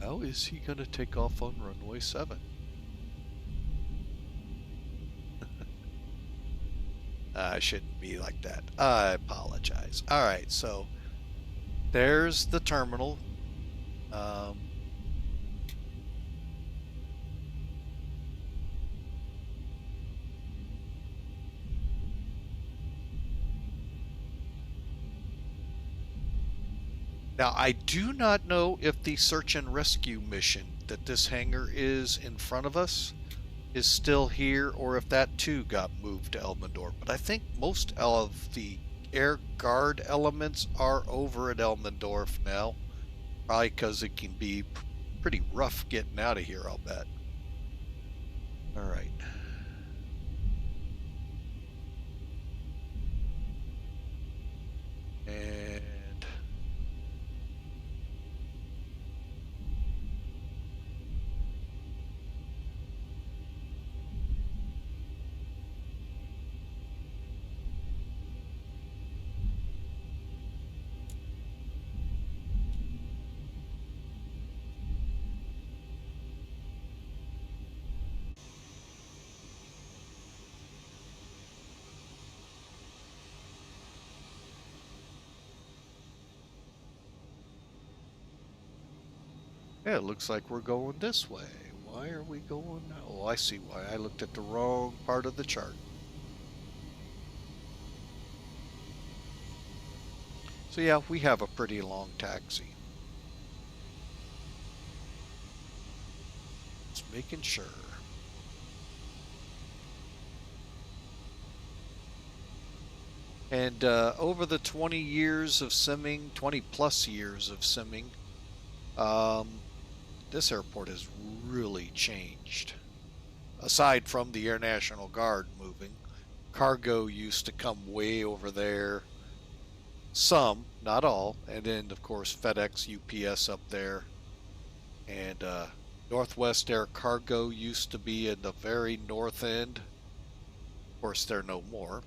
Speaker 1: How is he going to take off on runway 7? I shouldn't be like that. I apologize. All right, so there's the terminal. Now, I do not know if the search and rescue mission that this hangar is in front of us is still here, or if that too got moved to Elmendorf. But I think most of the Air Guard elements are over at Elmendorf now, probably because it can be pretty rough getting out of here, I'll bet. All right. And yeah, it looks like we're going this way. Why are we going now? Oh, I see why. I looked at the wrong part of the chart. So yeah, we have a pretty long taxi. Just making sure. And over the 20 years of simming, 20 plus years of simming, this airport has really changed. Aside from the Air National Guard moving, cargo used to come way over there. Some, not all, and then of course FedEx, UPS up there, and Northwest Air Cargo used to be in the very north end. Of course, they're no more.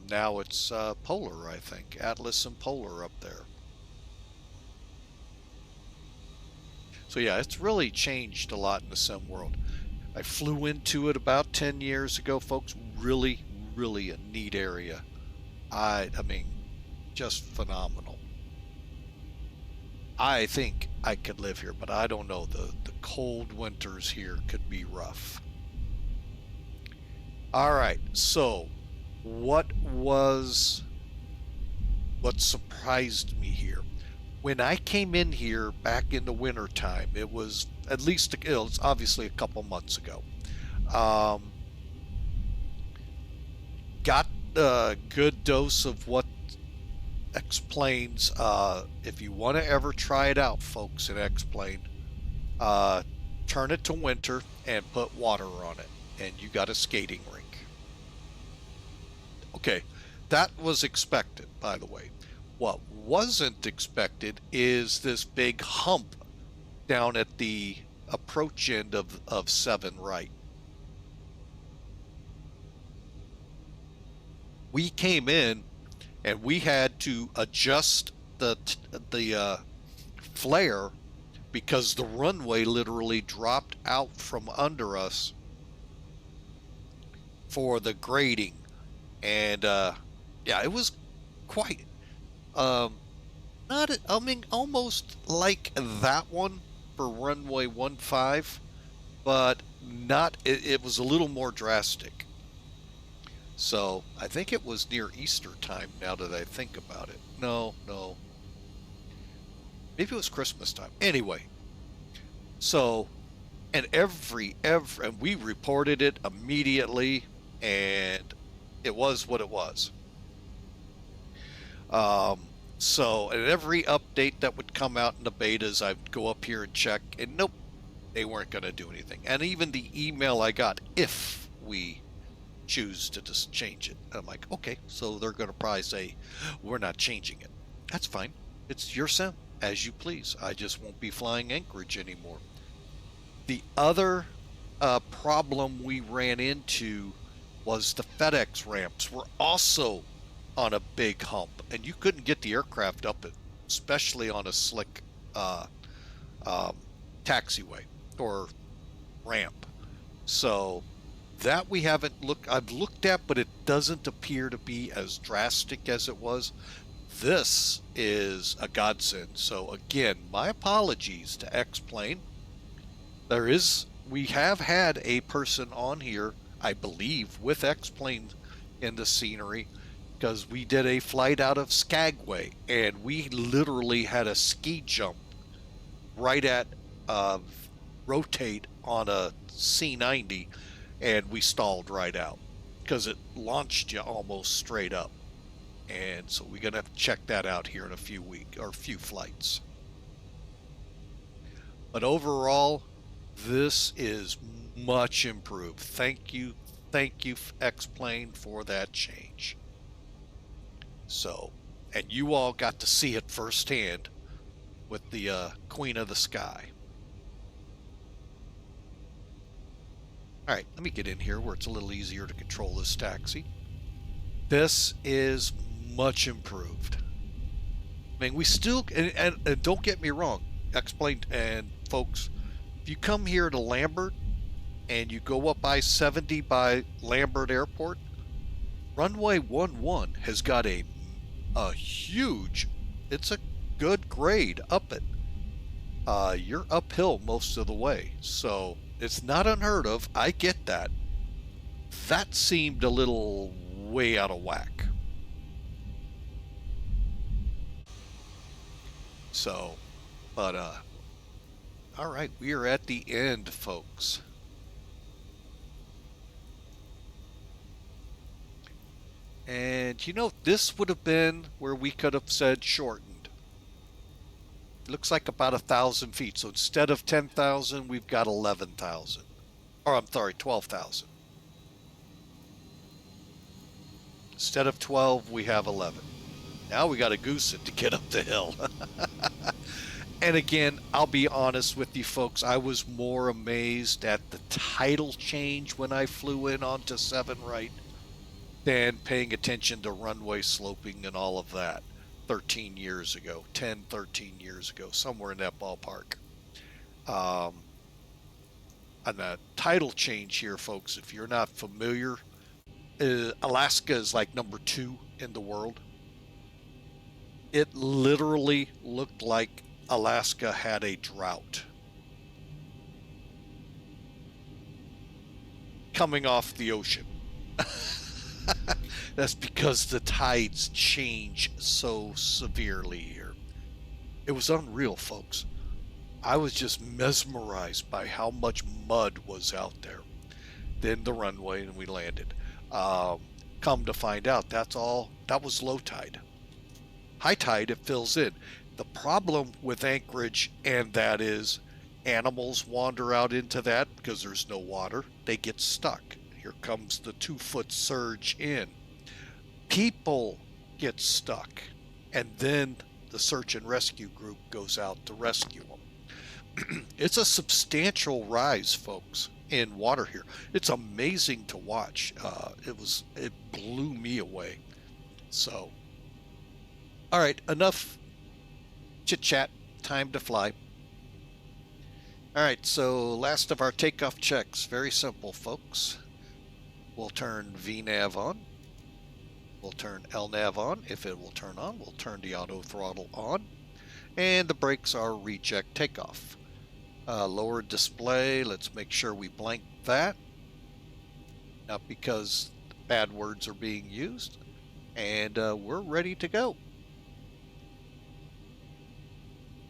Speaker 1: Now it's Polar, I think, Atlas and Polar up there. So yeah, it's really changed a lot in the sim world. I flew into it about 10 years ago, folks. Really, really a neat area. I mean, just phenomenal. I think I could live here, but I don't know. The cold winters here could be rough. All right, so what surprised me here? When I came in here back in the winter time, it was at least, it's obviously a couple months ago. Got a good dose of what X-Planes. If you want to ever try it out, folks, in X-Plane, turn it to winter and put water on it, and you got a skating rink. Okay, that was expected, by the way. What wasn't expected is this big hump down at the approach end of 7 right. We came in and we had to adjust the flare because the runway literally dropped out from under us for the grading. And yeah, it was quite almost like that one for runway 15, but not, it was a little more drastic. So I think it was near Easter time, now that I think about it. No, maybe it was Christmas time. Anyway, so, and and we reported it immediately, and it was what it was. So at every update that would come out in the betas, I'd go up here and check, and nope, they weren't going to do anything. And even the email I got, if we choose to just change it, I'm like, okay, so they're going to probably say, we're not changing it. That's fine. It's your sim, as you please. I just won't be flying Anchorage anymore. The other problem we ran into was the FedEx ramps were also on a big hump, and you couldn't get the aircraft up it, especially on a slick taxiway or ramp. So that we haven't I've looked at, but it doesn't appear to be as drastic as it was. This is a godsend. So again, my apologies to X-Plane. We have had a person on here, I believe, with X-Plane in the scenery, because we did a flight out of Skagway, and we literally had a ski jump right at rotate on a C90, and we stalled right out because it launched you almost straight up. And so we're gonna have to check that out here in a few flights. But overall, this is much improved. Thank you, X-Plane, for that change. So, and you all got to see it firsthand with the Queen of the Sky. All right, let me get in here where it's a little easier to control this taxi. This is much improved. I mean, we still, and don't get me wrong, X-Plane and folks, if you come here to Lambert and you go up I-70 by Lambert Airport, runway 11 has got a huge, it's a good grade up it. You're uphill most of the way, so it's not unheard of. I get that. That seemed a little way out of whack. So, but all right, we are at the end, folks. And you know, this would have been where we could have said shortened. It looks like about 1,000 feet. So instead of 10,000, we've got 11,000. Or I'm sorry, 12,000. Instead of 12, we have 11. Now we got to goose it to get up the hill. And again, I'll be honest with you folks, I was more amazed at the tidal change when I flew in onto 7 right than paying attention to runway sloping and all of that 13 years ago, 10, 13 years ago, somewhere in that ballpark. And the tidal change here, folks, if you're not familiar, Alaska is like number 2 in the world. It literally looked like Alaska had a drought coming off the ocean. That's because the tides change so severely here. It was unreal, folks. I was just mesmerized by how much mud was out there. Then the runway, and we landed. Come to find out, that was low tide. High tide, it fills in. The problem with Anchorage and that is animals wander out into that because there's no water. They get stuck. Here comes the 2-foot surge in. People get stuck, and then the search and rescue group goes out to rescue them. It's a substantial rise, folks, in water here. It's amazing to watch. It blew me away. So, all right, enough chit chat. Time to fly. All right, so last of our takeoff checks. Very simple, folks. We'll turn VNAV on. We'll turn LNAV on. If it will turn on, we'll turn the auto throttle on. And the brakes are reject takeoff. Lower display, let's make sure we blank that. Not because bad words are being used. And we're ready to go.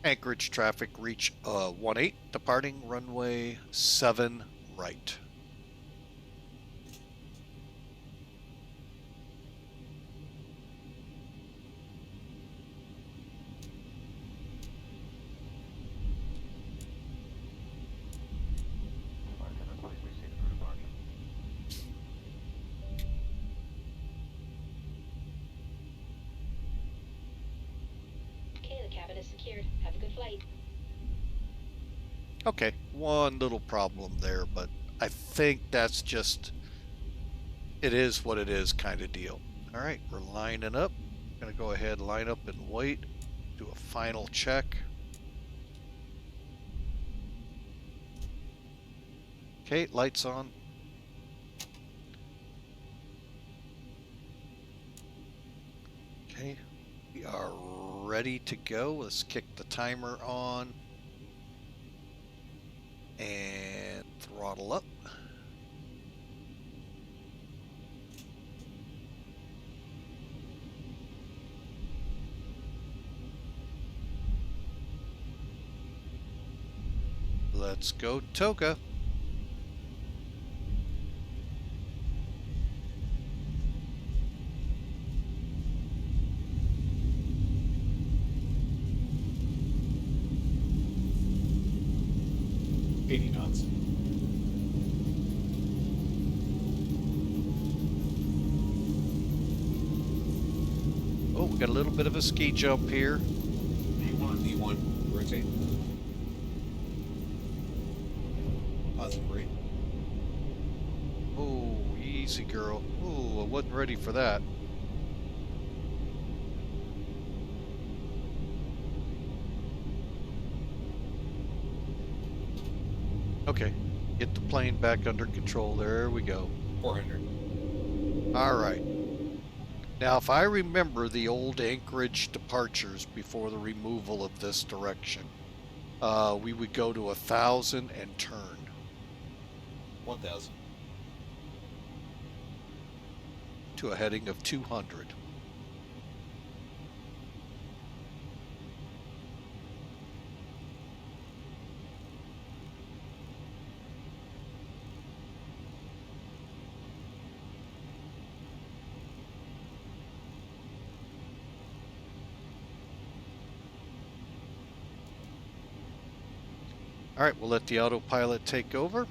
Speaker 1: Anchorage traffic reach 18, departing runway 7 right.
Speaker 5: Secured. Have a good flight.
Speaker 1: Okay, one little problem there, but I think that's just, it is what it is kind of deal. All right, we're lining up. I'm going to go ahead, line up and wait, do a final check. Okay, lights on. Okay, we are ready to go. Let's kick the timer on and throttle up. Let's go, Toga. Oh, we got a little bit of a ski jump here.
Speaker 6: D1, rotate. Positive rate.
Speaker 1: Oh, easy girl. Oh, I wasn't ready for that. Okay, get the plane back under control. There we go.
Speaker 6: 400.
Speaker 1: All right. Now, if I remember the old Anchorage departures before the removal of this direction, we would go to 1,000 and turn.
Speaker 6: 1000.
Speaker 1: To a heading of 200. All right, we'll let the autopilot take over.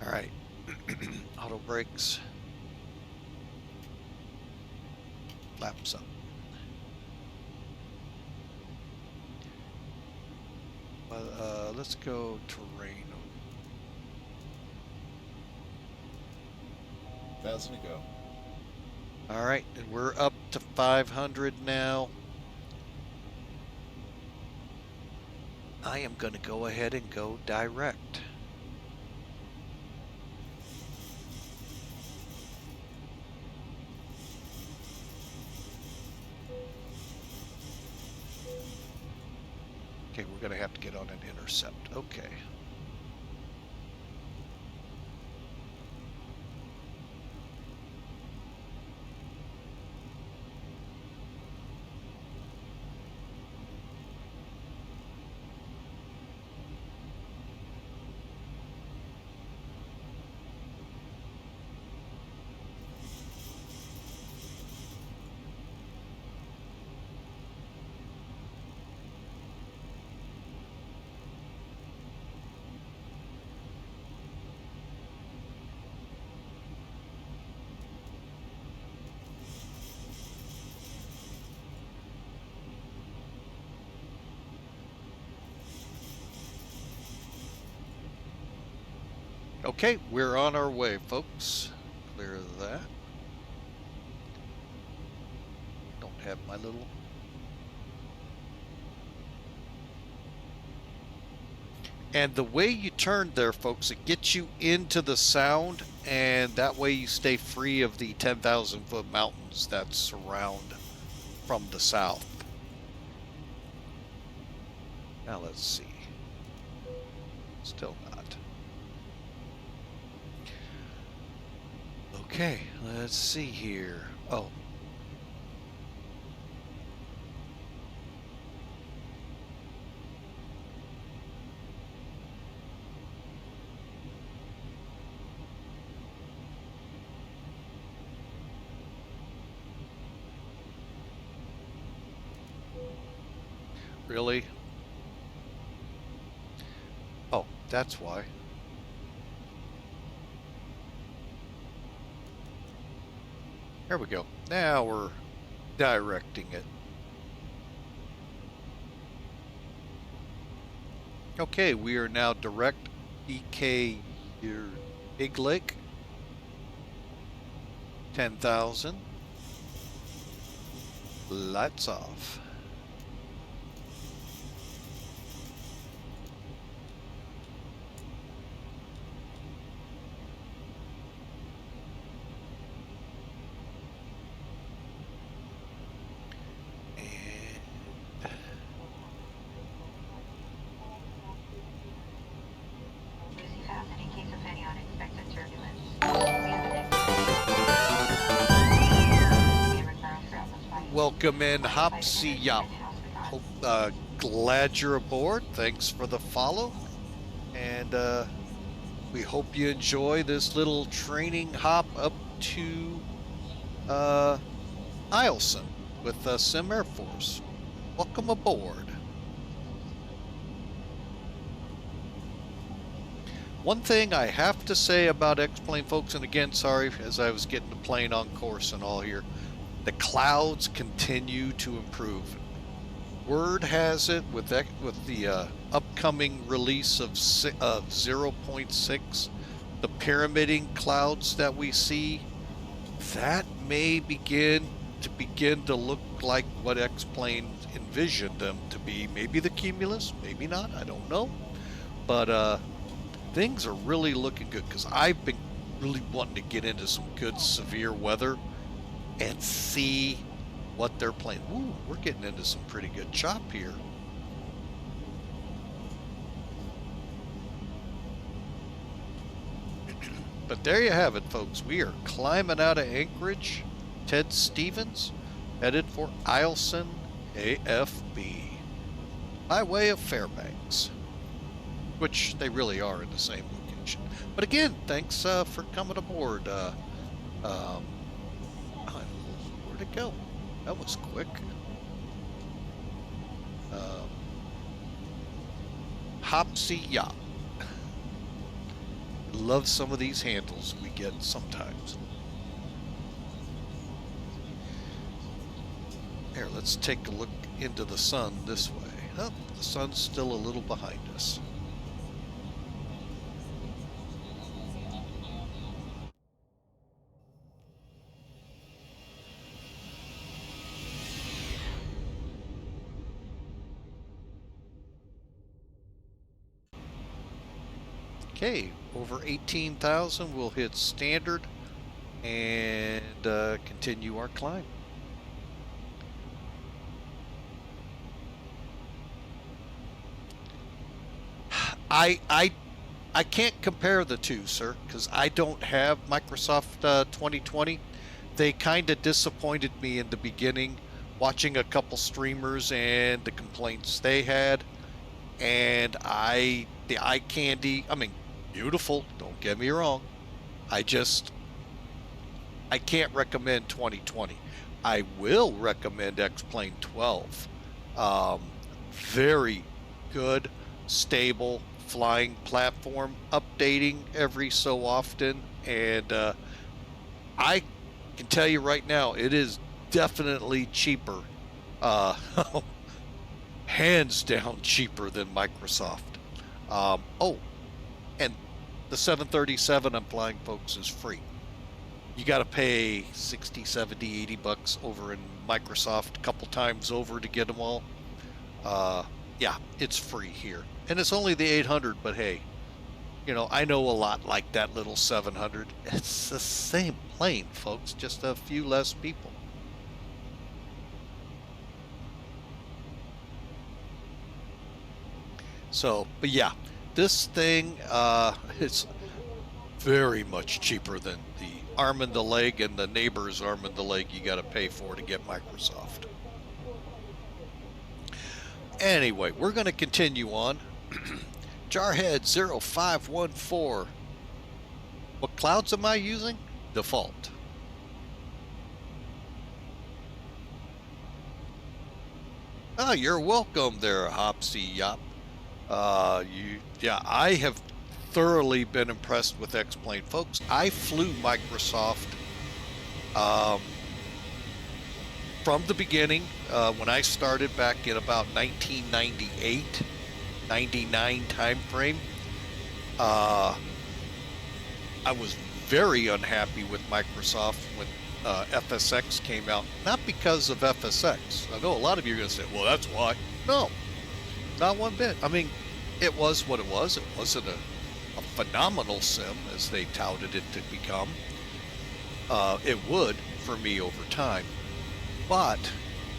Speaker 1: All right, auto brakes, flaps up. Let's go terrain.
Speaker 6: 1000 to go.
Speaker 1: All right, and we're up to 500 now. I am going to go ahead and go direct. Okay, we're going to have to get on an intercept. Okay. Okay, we're on our way, folks. Clear that. Don't have my little... And the way you turn there, folks, it gets you into the sound, and that way you stay free of the 10,000-foot mountains that surround from the south. Now let's see. Still not. Okay, let's see here. Oh. Really? Oh, that's why. There we go. Now we're directing it. Okay, we are now direct EK your Big Lake. 10,000. Lights off. Welcome in, Hopsy Yop. Hope, glad you're aboard. Thanks for the follow. And we hope you enjoy this little training hop up to Eielson with Sim Air Force. Welcome aboard. One thing I have to say about X-Plane, folks, and again, sorry, as I was getting the plane on course and all here, the clouds continue to improve. Word has it with the upcoming release of 0.6, the pyramiding clouds that we see, that may begin to look like what X-Plane envisioned them to be. Maybe the cumulus, maybe not, I don't know. But things are really looking good because I've been really wanting to get into some good severe weather and see what they're playing. Ooh, we're getting into some pretty good chop here. But there you have it, folks. We are climbing out of Anchorage. Ted Stevens headed for Eielson AFB by way of Fairbanks, which they really are in the same location. But again, thanks for coming aboard. Where'd it go? That was quick. Hopsy Yop. Love some of these handles we get sometimes. Here, let's take a look into the sun this way. Oh, the sun's still a little behind us. Okay, over 18,000, we'll hit standard and continue our climb. I can't compare the two, sir, because I don't have Microsoft 2020. They kind of disappointed me in the beginning, watching a couple streamers and the complaints they had. And the eye candy, I mean, beautiful, don't get me wrong. I can't recommend 2020. I will recommend X-Plane 12. Very good, stable flying platform, updating every so often, and I can tell you right now, it is definitely cheaper, hands down cheaper than Microsoft. Oh, and the 737 I'm flying, folks, is free. You got to pay 60, 70, 80 bucks over in Microsoft a couple times over to get them all. Yeah, it's free here. And it's only the 800, but hey, you know, I know a lot like that little 700. It's the same plane, folks, just a few less people. So, but yeah, this thing, it's very much cheaper than the arm and the leg and the neighbor's arm and the leg you got to pay for to get Microsoft. Anyway, we're going to continue on. Jarhead 0514. What clouds am I using? Default. Oh, you're welcome there, Hopsy Yop. Yeah, I have thoroughly been impressed with X-Plane, folks. I flew Microsoft from the beginning when I started back in about 1998, 99 time frame. I was very unhappy with Microsoft when FSX came out. Not because of FSX. I know a lot of you are going to say, well, that's why. No, not one bit. I mean, it was what it was. It wasn't a phenomenal sim as they touted it to become. It would for me over time. But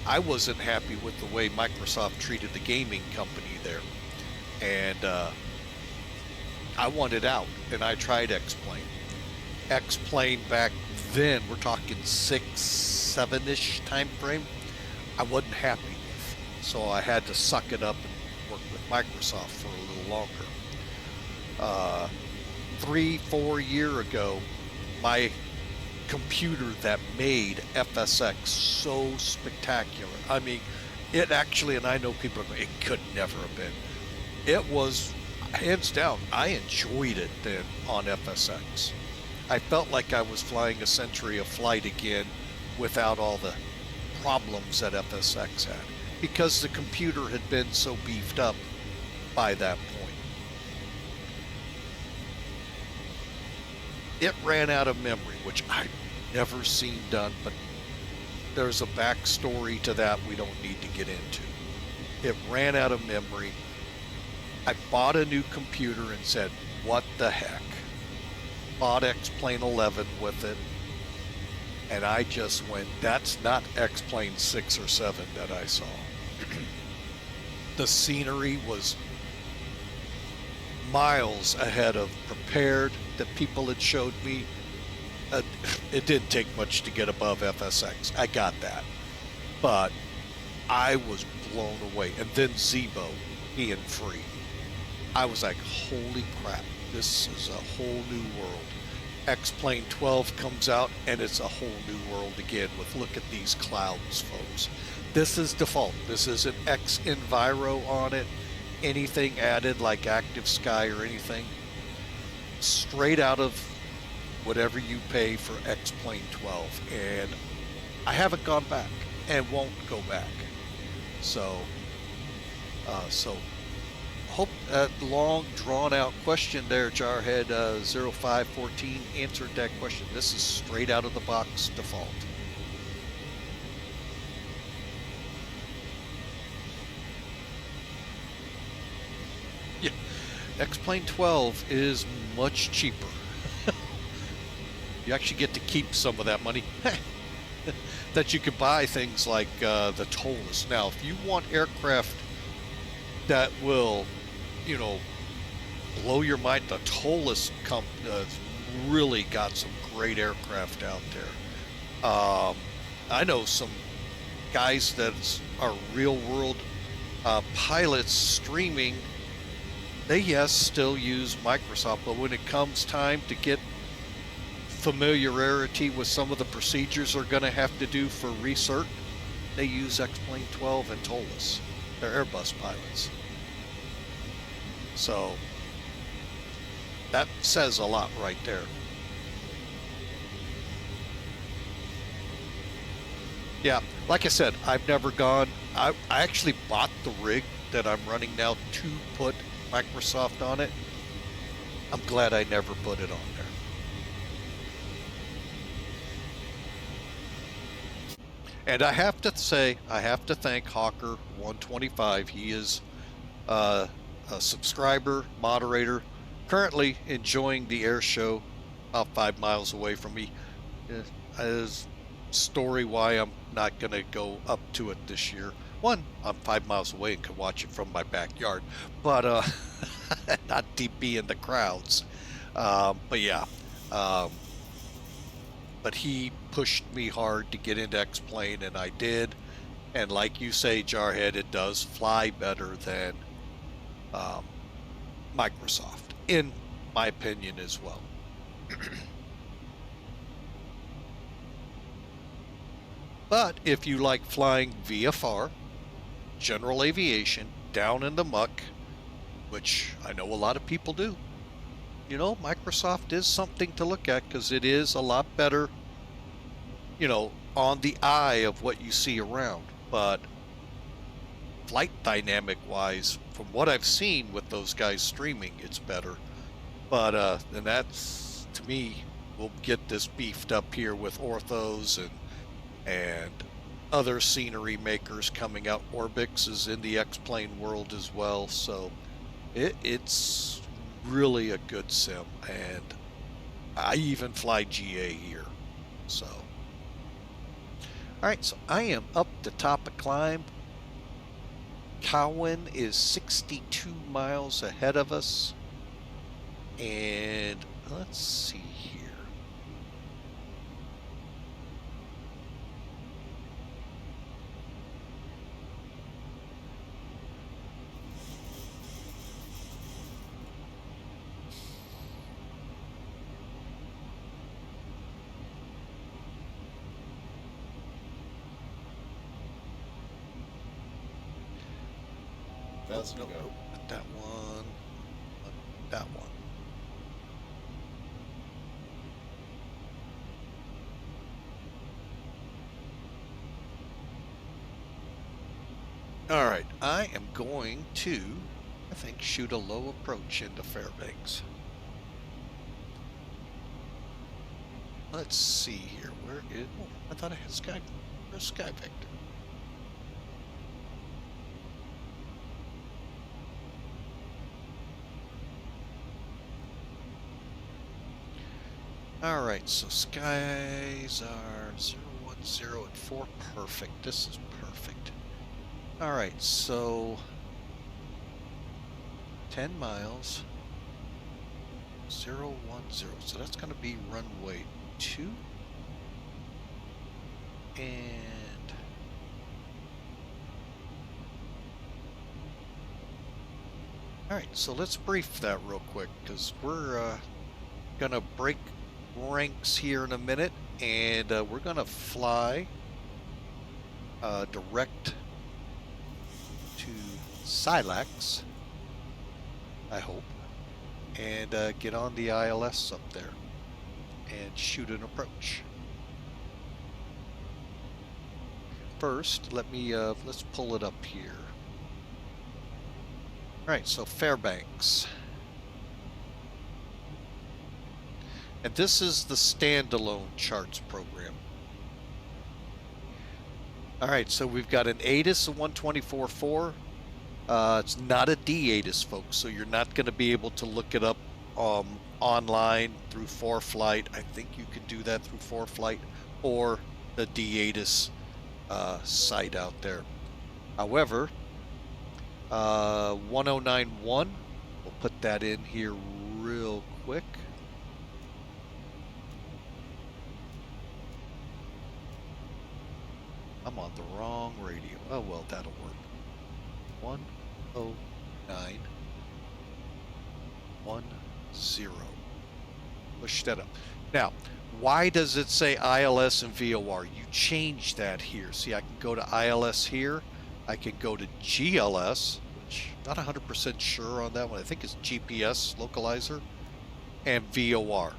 Speaker 1: I wasn't happy with the way Microsoft treated the gaming company there. And I wanted out, and I tried X-Plane. X-Plane back then, we're talking 6, 7-ish time frame, I wasn't happy with. So I had to suck it up and work with Microsoft for a little longer. 3-4 years ago, my computer that made FSX so spectacular. I mean, it actually, and I know people are going, it could never have been. It was, hands down, I enjoyed it then on FSX. I felt like I was flying a century of flight again without all the problems that FSX had, because the computer had been so beefed up by that point. It ran out of memory, which I've never seen done, but there's a backstory to that we don't need to get into. It ran out of memory. I bought a new computer and said, what the heck? Bought X-Plane 11 with it, and I just went, that's not X-Plane 6 or 7 that I saw. The scenery was miles ahead of prepared that people had showed me. It didn't take much to get above FSX. I got that. But I was blown away. And then ZIBO being free. I was like, holy crap, this is a whole new world. X-Plane 12 comes out, and it's a whole new world again with, look at these clouds, folks. This is default. This isn't X Enviro on it. Anything added like Active Sky or anything. Straight out of whatever you pay for X-Plane 12. And I haven't gone back and won't go back. So hope that long drawn out question there, Jarhead 0514 answered that question. This is straight out of the box default. X-Plane 12 is much cheaper. You actually get to keep some of that money that you could buy things like the TOLUS. Now, if you want aircraft that will, you know, blow your mind, the TOLUS really got some great aircraft out there. I know some guys that are real world pilots streaming. They, yes, still use Microsoft, but when it comes time to get familiarity with some of the procedures they're going to have to do for recert, they use X-Plane 12 and TOLUS. They're Airbus pilots. So that says a lot right there. Yeah, like I said, I've never gone. I actually bought the rig that I'm running now to put Microsoft on it. I'm glad I never put it on there. And I have to say, I have to thank Hawker 125. He is a subscriber, moderator, currently enjoying the air show about 5 miles away from me. His story why I'm not going to go up to it this year. One, I'm 5 miles away and can watch it from my backyard, but not deep be in the crowds. But yeah, but he pushed me hard to get into X-Plane, and I did. And like you say, Jarhead, it does fly better than Microsoft, in my opinion as well. But if you like flying VFR, general aviation, down in the muck, which I know a lot of people do, you know, Microsoft is something to look at because it is a lot better, you know, on the eye of what you see around. But flight dynamic wise, from what I've seen with those guys streaming, it's better. But and that's, to me, we'll get this beefed up here with orthos and other scenery makers coming out. Orbix is in the X-Plane world as well, so it's really a good sim, and I even fly GA here. So alright, so I am up the top of climb. Cowan is 62 miles ahead of us, and let's see here.
Speaker 6: That's no go.
Speaker 1: Not that one. Not that one. All right, I am going to, I think, shoot a low approach into Fairbanks. Let's see here. Where is? Oh, I thought I had Sky. Where's Sky Vector? All right, so skies are 010 at 4. Perfect. This is perfect. All right, so 10 miles, 010. So that's going to be runway 2. And all right, so let's brief that real quick because we're going to break ranks here in a minute, and we're going to fly direct to Silax, I hope, and get on the ILS up there and shoot an approach. First, let me let's pull it up here. All right, so Fairbanks. And this is the standalone charts program. All right, so we've got an ATIS of 124.4, It's not a D-ATIS, folks, so you're not going to be able to look it up online through 4Flight. I think you can do that through 4Flight or the D-ATIS site out there. However, 1091, we'll put that in here real quick. I'm on the wrong radio. Oh, well, that'll work. 10910. Push that up. Now, why does it say ILS and VOR? You change that here. See, I can go to ILS here. I can go to GLS, which I'm not 100% sure on that one. I think it's GPS localizer, and VOR.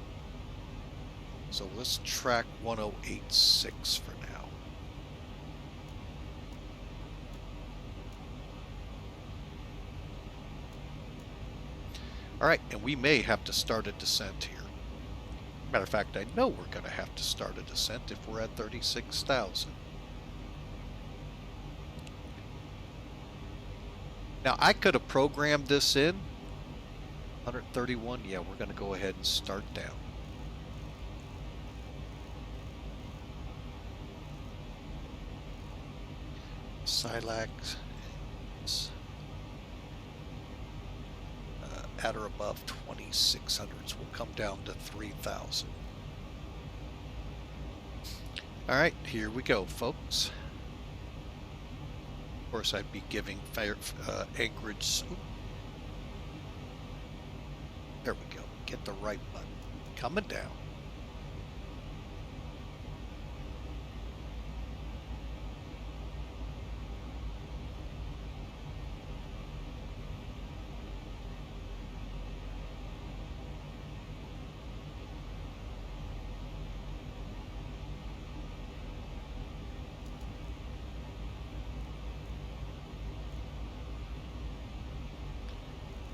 Speaker 1: So let's track 1086 for now. All right, and we may have to start a descent here. Matter of fact, I know we're going to have to start a descent if we're at 36,000. Now, I could have programmed this in. 131, yeah, we're going to go ahead and start down. Silax is at or above 2600s. We'll come down to 3000. All right, here we go, folks. Of course, I'd be giving Anchorage. There we go. Get the right button. Coming down.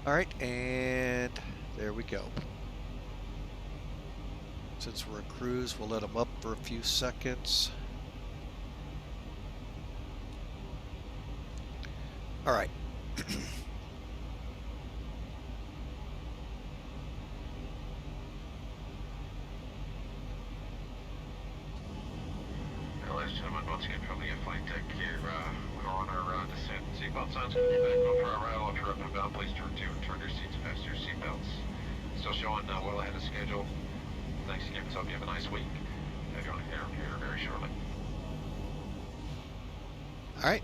Speaker 1: All right, and there we go. Since we're in cruise, we'll let them up for a few seconds. All right.
Speaker 3: Ladies and gentlemen, once again, probably a flight deck here. We're on our descent. Seatbelt signs going to be back on for our rattle. If you're up and about, please turn your seats, fasten your seatbelts. Still showing well ahead of schedule. Thanks again. So hope you have a nice week. Have you on air here very shortly.
Speaker 1: All right.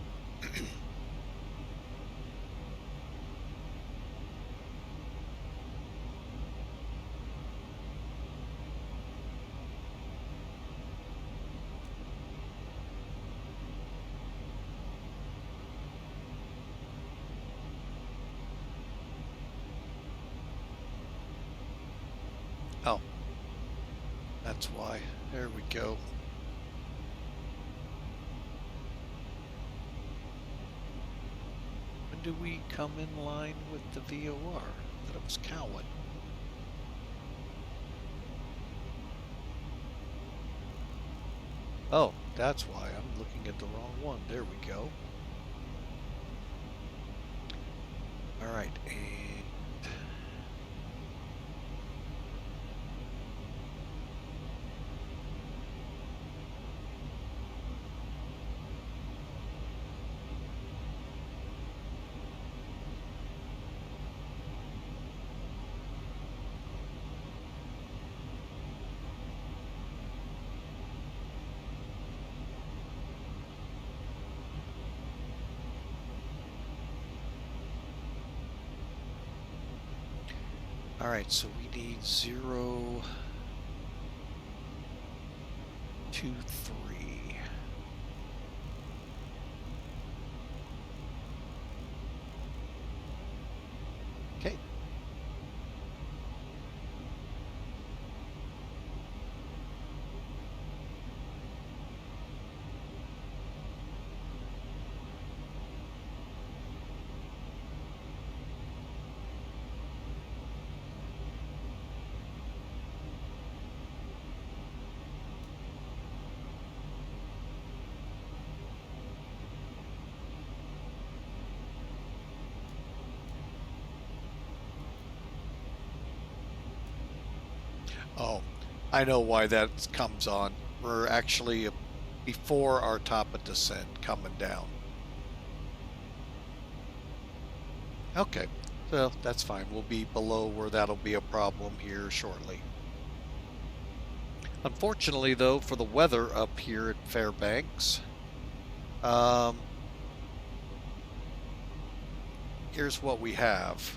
Speaker 1: Oh, that's why. There we go. When do we come in line with the VOR? That it was Cowan. Oh, that's why. I'm looking at the wrong one. There we go. All right, and all right, so we need 0, 2, 3. Okay. Oh, I know why that comes on. We're actually before our top of descent coming down. Okay, so that's fine. We'll be below where that'll be a problem here shortly. Unfortunately, though, for the weather up here at Fairbanks, here's what we have.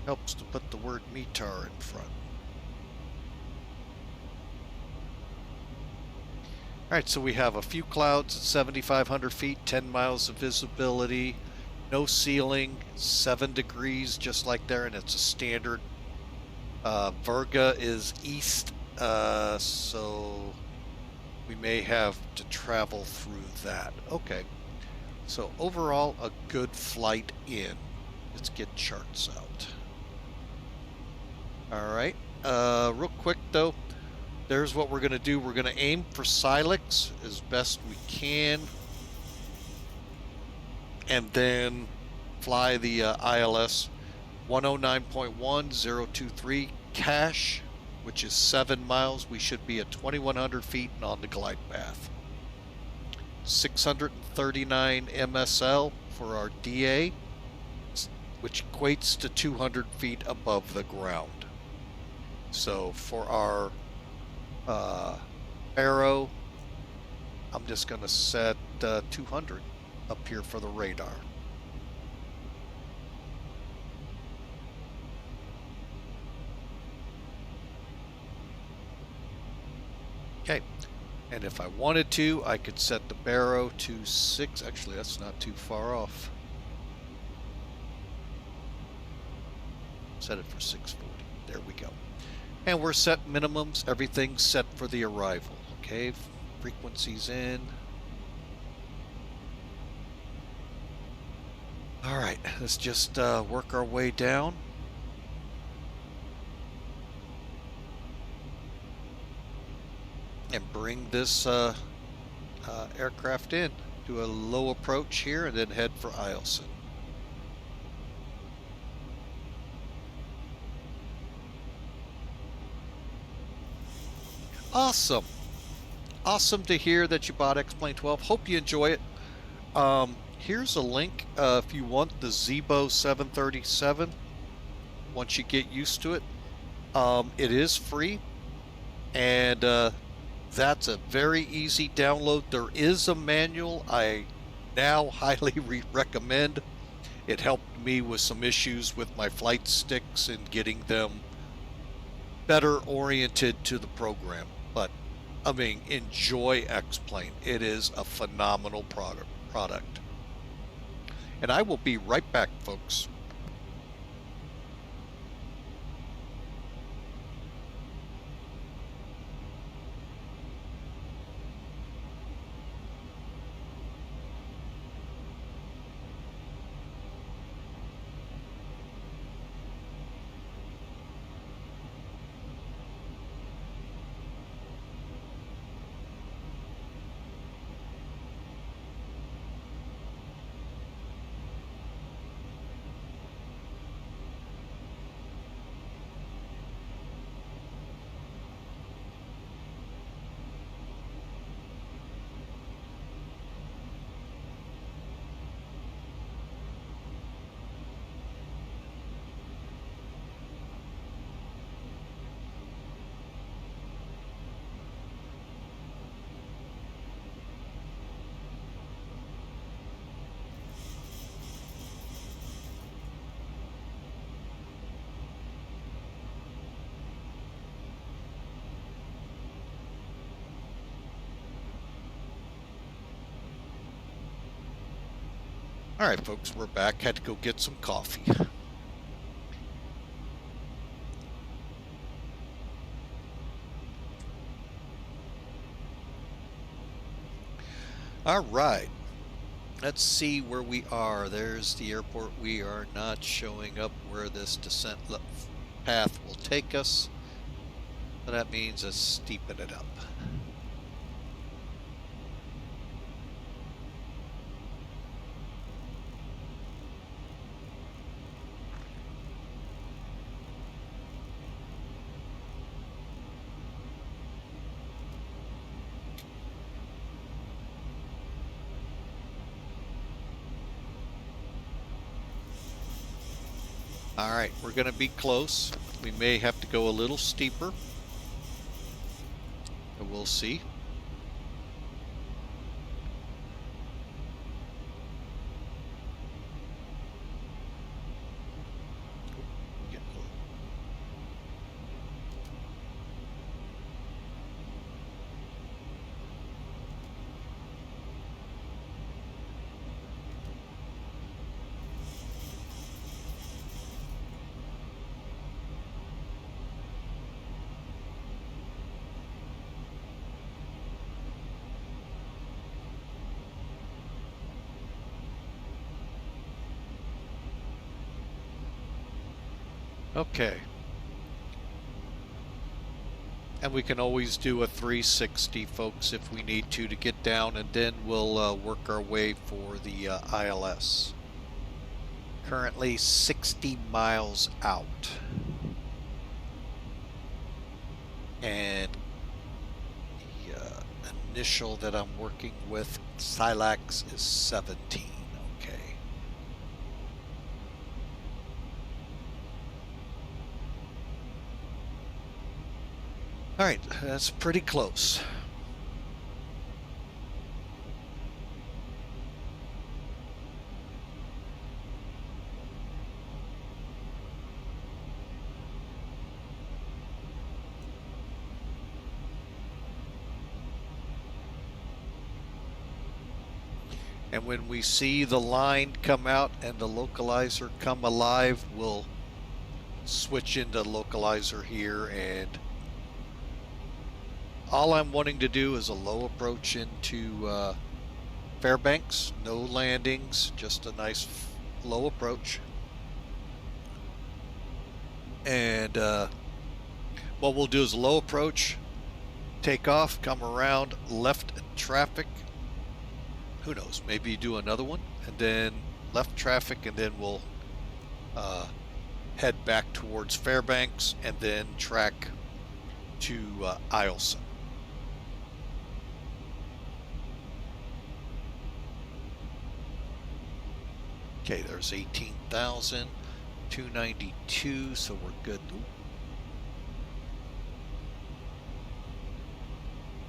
Speaker 1: Helps to put the word METAR in front. All right, so we have a few clouds at 7,500 feet, 10 miles of visibility, no ceiling, 7 degrees, just like there, and it's a standard. Virga is east, so we may have to travel through that. Okay, so overall, a good flight in. Let's get charts out. All right, real quick though, there's what we're going to do. We're going to aim for Silex as best we can, and then fly the ILS 109.1023 cache, which is 7 miles. We should be at 2,100 feet and on the glide path. 639 MSL for our DA, which equates to 200 feet above the ground. So for our arrow, I'm just going to set 200 up here for the radar. Okay, and if I wanted to, I could set the barrow to 6. Actually, that's not too far off. Set it for 640. There we go. And we're set minimums. Everything's set for the arrival. Okay, frequencies in. All right, let's just work our way down. And bring this aircraft in. Do a low approach here and then head for Eielson. Awesome. Awesome to hear that you bought X-Plane 12. Hope you enjoy it. Here's a link if you want the ZIBO 737. Once you get used to it, it is free, and that's a very easy download. There is a manual I now highly recommend. It helped me with some issues with my flight sticks and getting them better oriented to the program. But I mean, enjoy X-Plane. It is a phenomenal product. And I will be right back, folks. All right, folks, we're back. Had to go get some coffee. All right. Let's see where we are. There's the airport. We are not showing up where this descent path will take us. So that means let's steepen it up. All right, we're going to be close. We may have to go a little steeper. And we'll see. Get close. Okay. And we can always do a 360, folks, if we need to get down, and then we'll work our way for the ILS. Currently 60 miles out. And the initial that I'm working with, Silax, is 17. Okay. All right, that's pretty close. And when we see the line come out and the localizer come alive, we'll switch into localizer here, and all I'm wanting to do is a low approach into Fairbanks. No landings, just a nice low approach. And what we'll do is a low approach, take off, come around, left traffic. Who knows, maybe do another one, and then left traffic, and then we'll head back towards Fairbanks and then track to Eielson. Okay, there's 18,292, so we're good.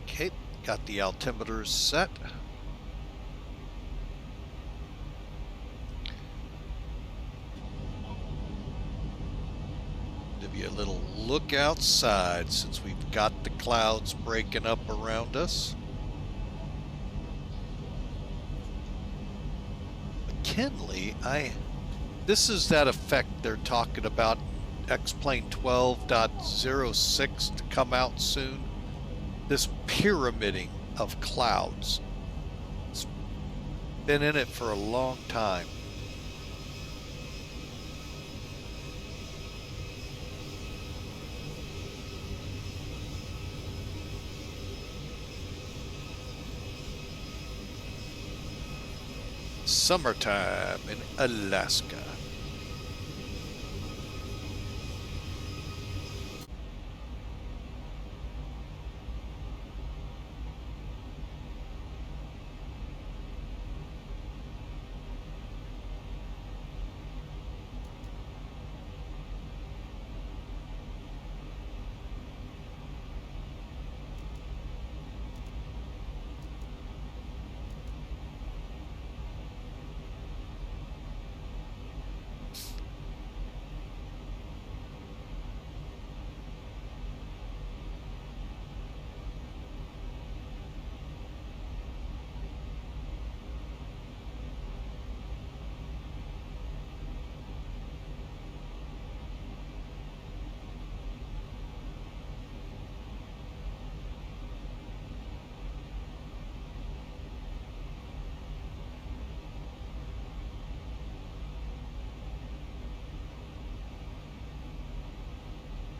Speaker 1: Okay, got the altimeters set. Give you a little look outside since we've got the clouds breaking up around us. McKinley, this is that effect they're talking about, X-Plane 12.06 to come out soon. This pyramiding of clouds. It's been in it for a long time. Summertime in Alaska.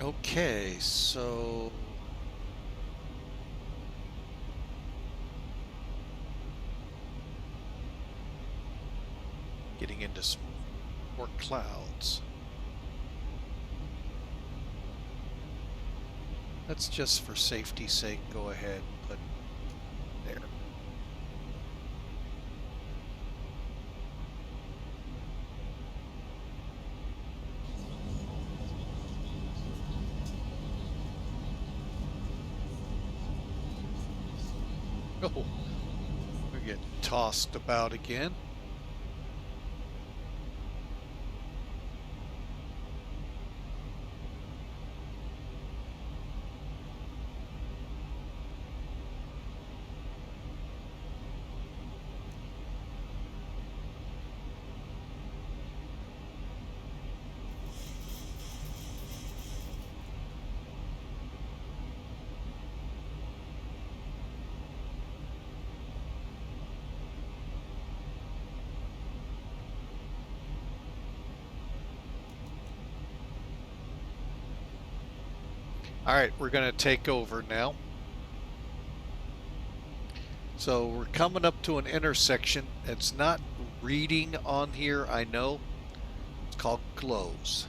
Speaker 1: Okay, so getting into some more clouds. Let's just, for safety's sake, go ahead and put there. So we're getting tossed about again. All right, we're going to take over now. So we're coming up to an intersection. It's not reading on here, I know. It's called close.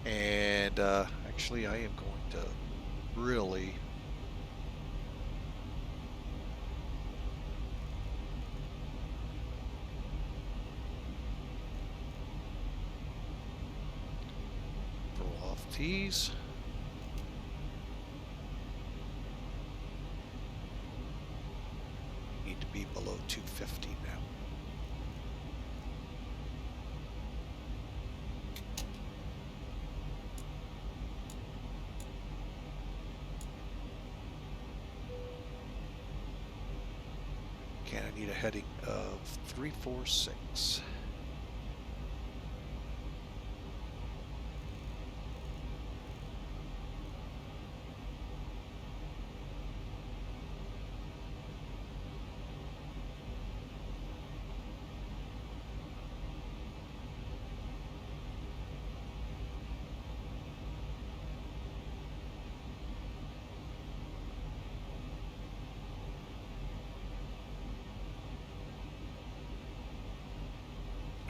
Speaker 1: And actually, I am going to really throw off these. Need to be below 250 now. Okay, I need a heading of 346.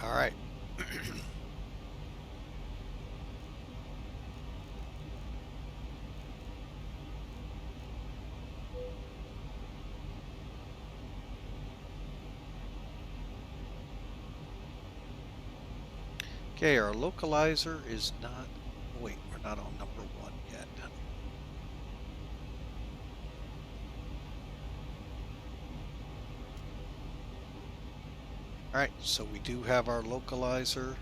Speaker 1: All right. Okay, our localizer is not, wait, we're not on number 1 yet. All right, so we do have our localizer.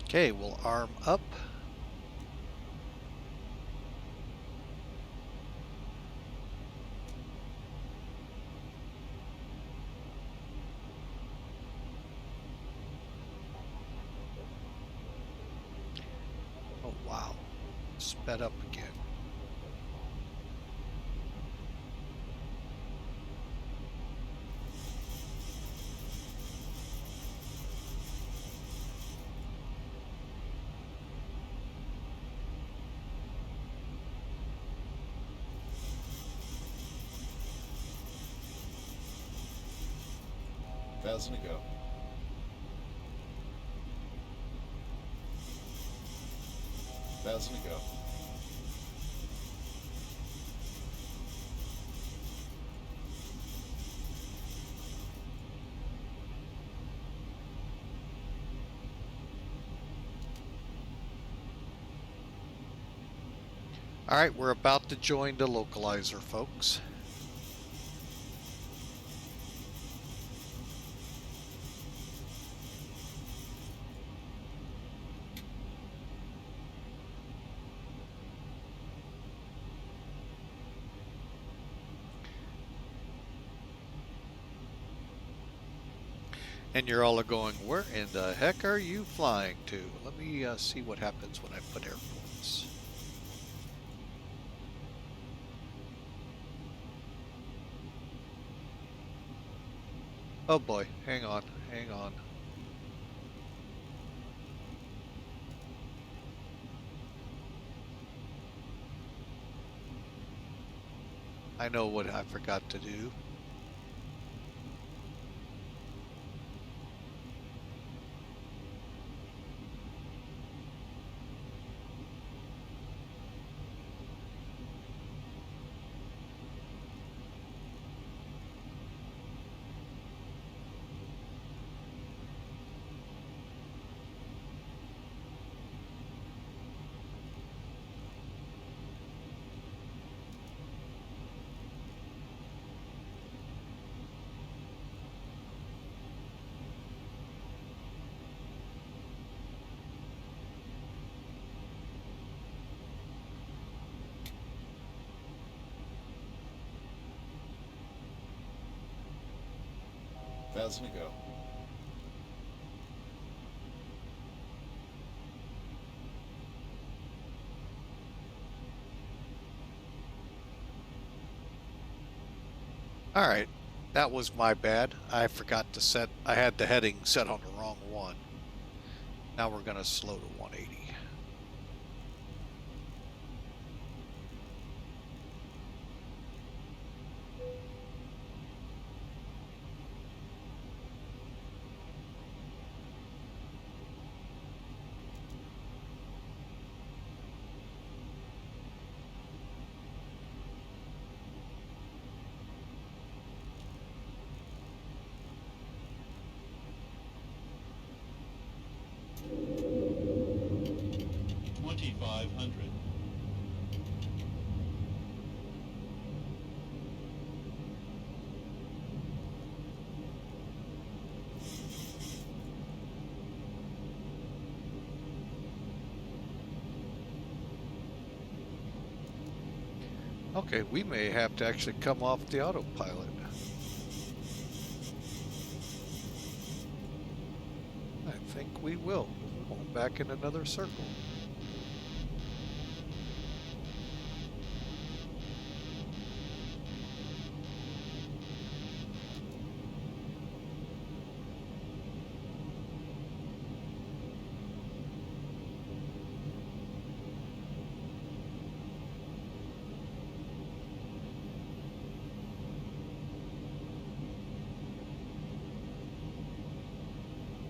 Speaker 1: Okay, we'll arm up. Oh, wow. Sped up again.
Speaker 6: Thousand to go. Thousand to go.
Speaker 1: All right, we're about to join the localizer, folks. And you're all going, where in the heck are you flying to? Let me see what happens when I put airports. Oh boy, hang on, hang on. I know what I forgot to do.
Speaker 6: That's a go.
Speaker 1: All right, that was my bad. I forgot to set, I had the heading set on the wrong one. Now we're gonna slow to 180. Okay, we may have to actually come off the autopilot. I think we will. We're going back in another circle.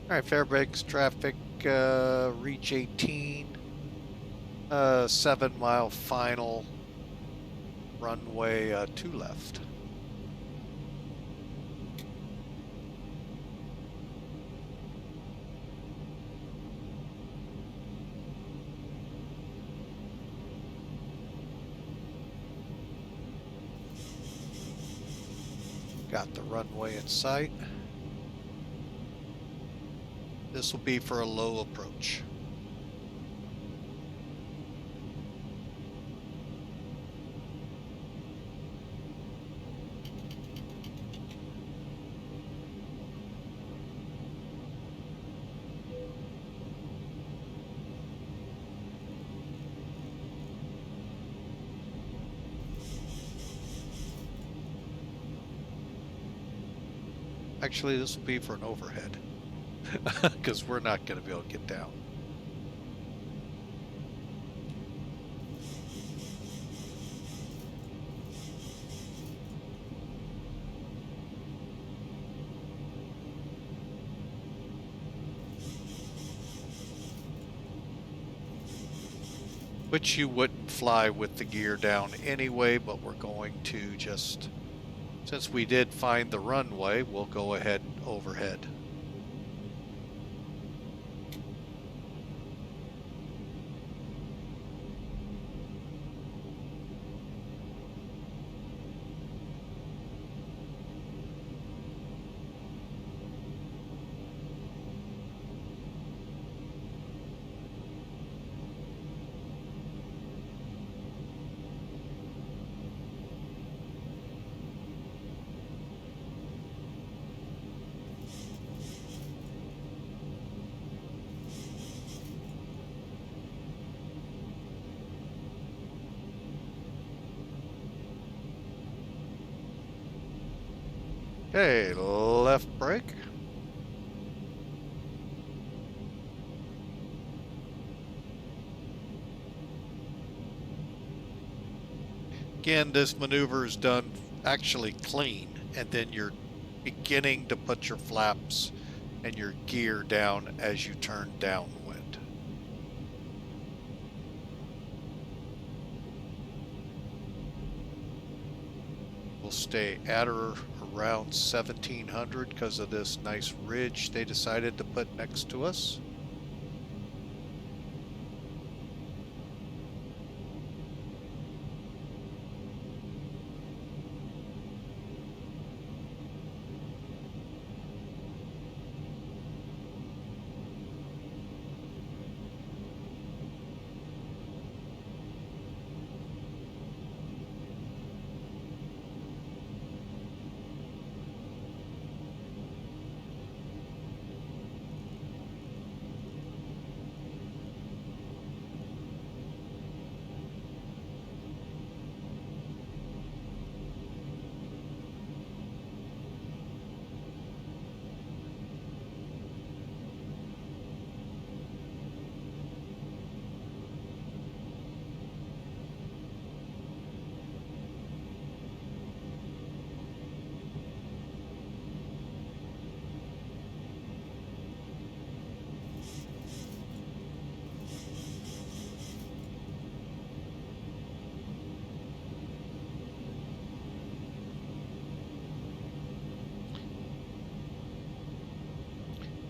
Speaker 1: All right, Fairbanks traffic, reach 18, 7 mile final, runway 2 left. Got the runway in sight. This will be for a low approach. Actually, this will be for an overhead. Because we're not going to be able to get down. Which you wouldn't fly with the gear down anyway, but we're going to just, since we did find the runway, we'll go ahead and overhead. Okay, left brake. Again, this maneuver is done actually clean, and then you're beginning to put your flaps and your gear down as you turn downwind. We'll stay at or around 1700 because of this nice ridge they decided to put next to us.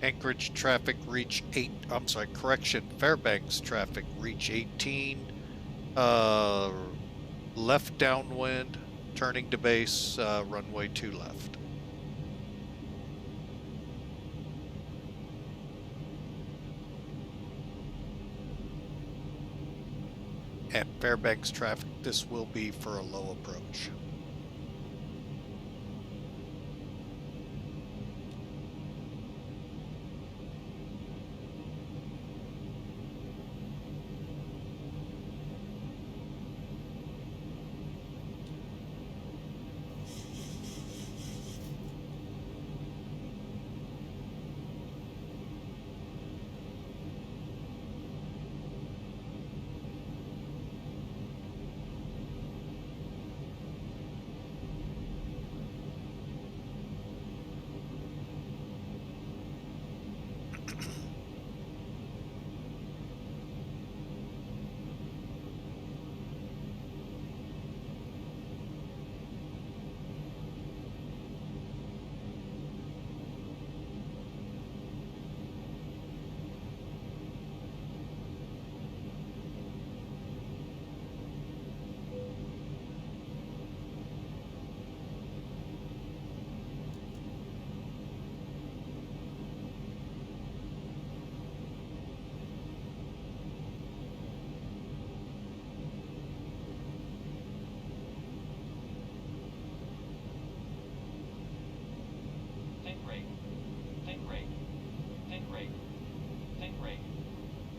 Speaker 1: Anchorage traffic reach 8, I'm sorry, correction, Fairbanks traffic reach 18, left downwind, turning to base, runway 2 left. And Fairbanks traffic, this will be for a low approach.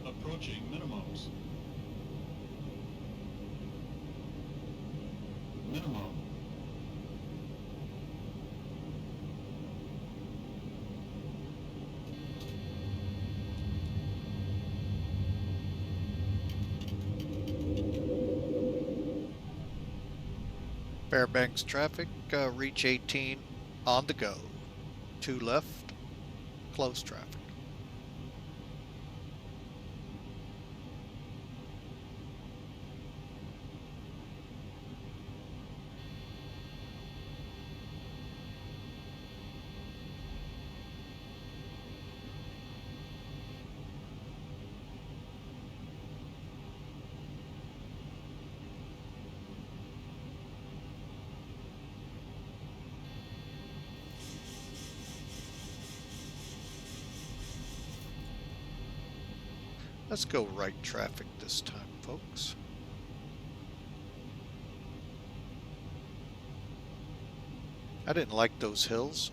Speaker 7: Approaching minimums. Minimum.
Speaker 1: Fairbanks traffic, reach 18, on the go. 2 left, close traffic. Let's go right traffic this time, folks. I didn't like those hills.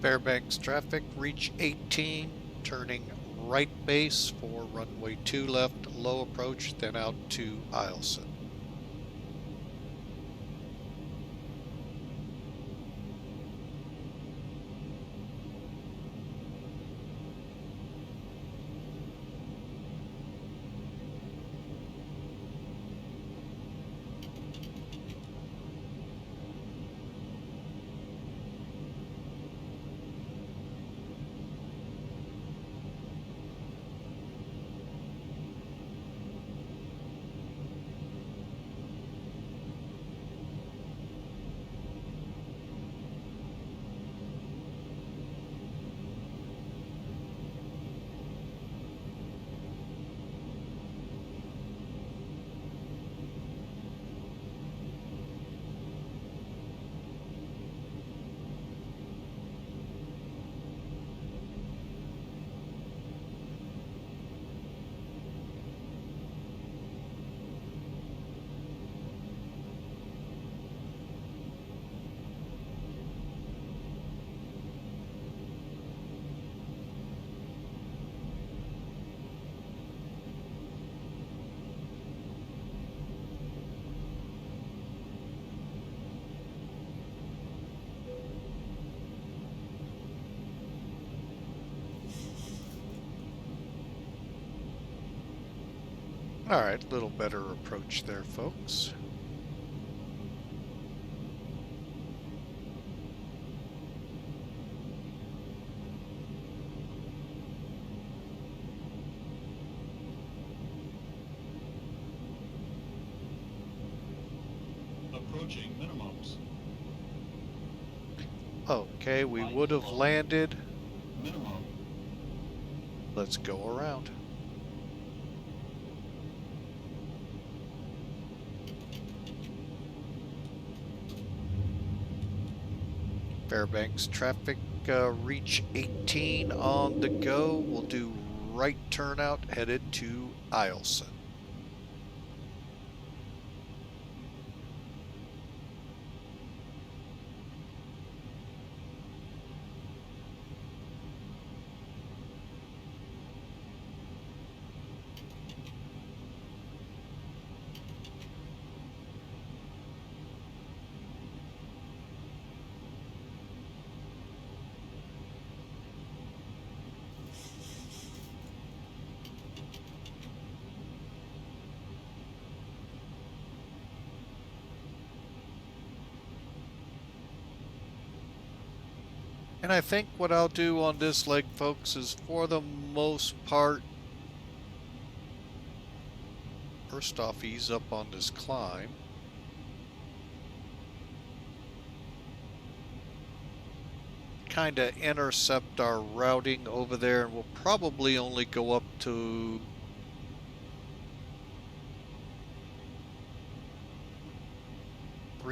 Speaker 1: Fairbanks traffic, reach 18, turning right base for runway 2 left, low approach, then out to Eielson. Alright, little better approach there, folks.
Speaker 7: Approaching minimums.
Speaker 1: Okay, we would have landed.
Speaker 7: Minimum.
Speaker 1: Let's go around. Fairbanks traffic, reach 18 on the go. We'll do right turnout headed to Eielson. And I think what I'll do on this leg, folks, is for the most part, first off, ease up on this climb. Kind of intercept our routing over there, and we'll probably only go up to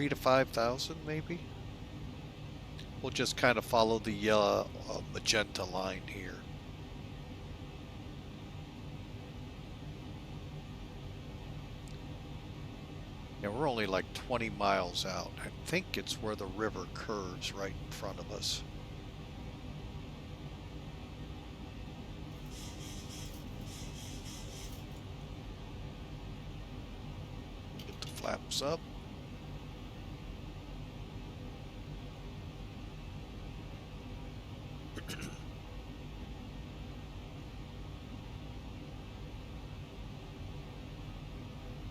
Speaker 1: to 5,000 maybe. We'll just kind of follow the magenta line here. Yeah, we're only like 20 miles out. I think it's where the river curves right in front of us. Get the flaps up.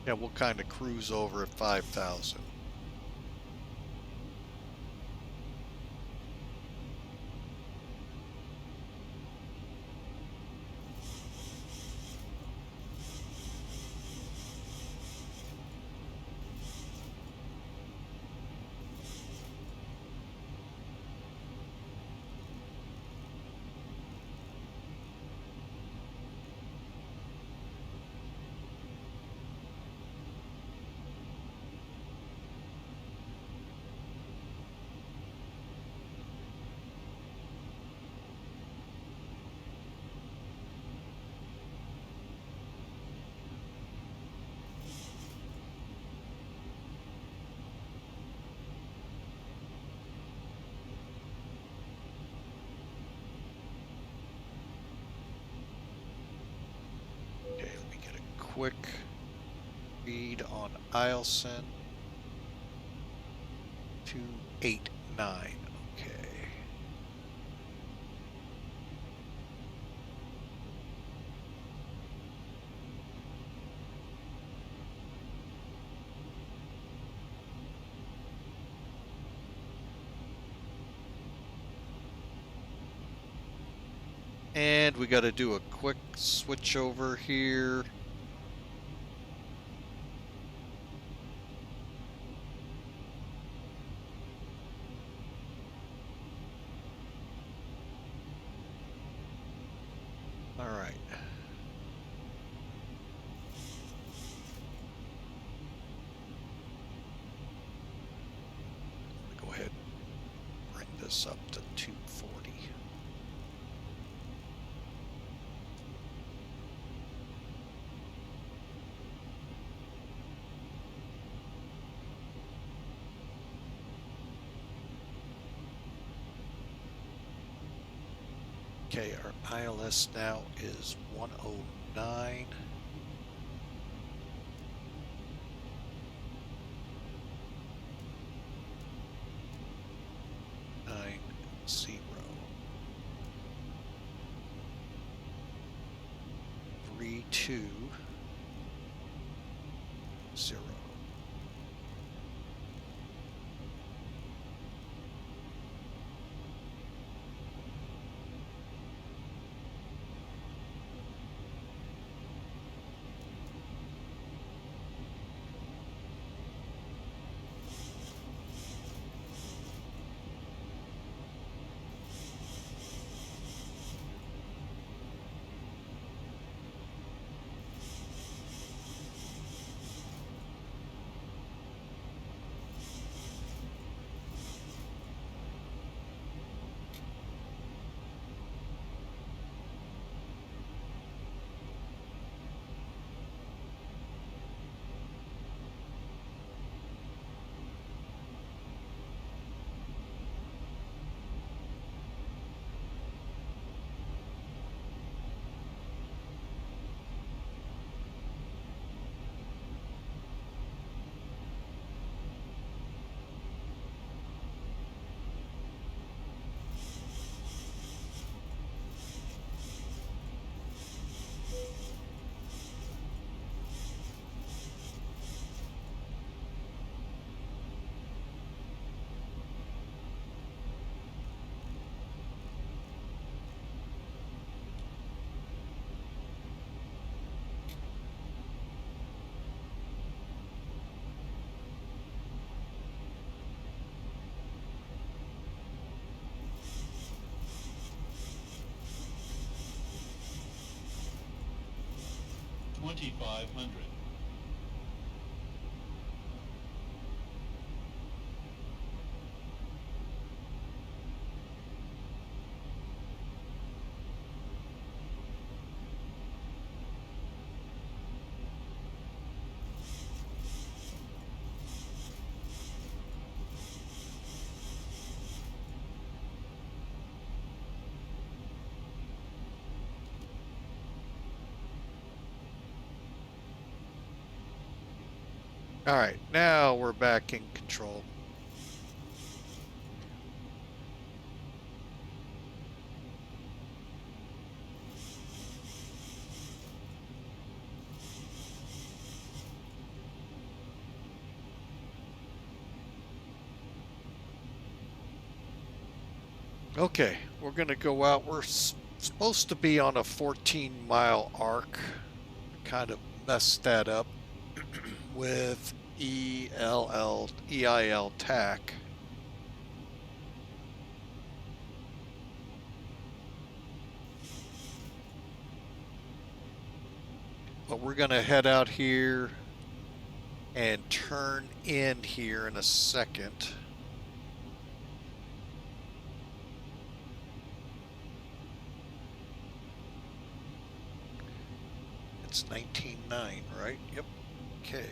Speaker 1: Yeah, we'll kind of cruise over at 5,000. quick read on Eielson. 289. Okay. And we got to do a quick switch over here. All right. Go ahead and bring this up to 240. Okay, our ILS now is 109. Nine, 0. 3, 2, 0.
Speaker 7: $2,500.
Speaker 1: All right, now we're back in control. Okay, we're going to go out. We're supposed to be on a 14-mile arc. Kind of messed that up with EIL TAC. But we're going to head out here and turn in here in a second. It's 19.9, right? Yep. Okay.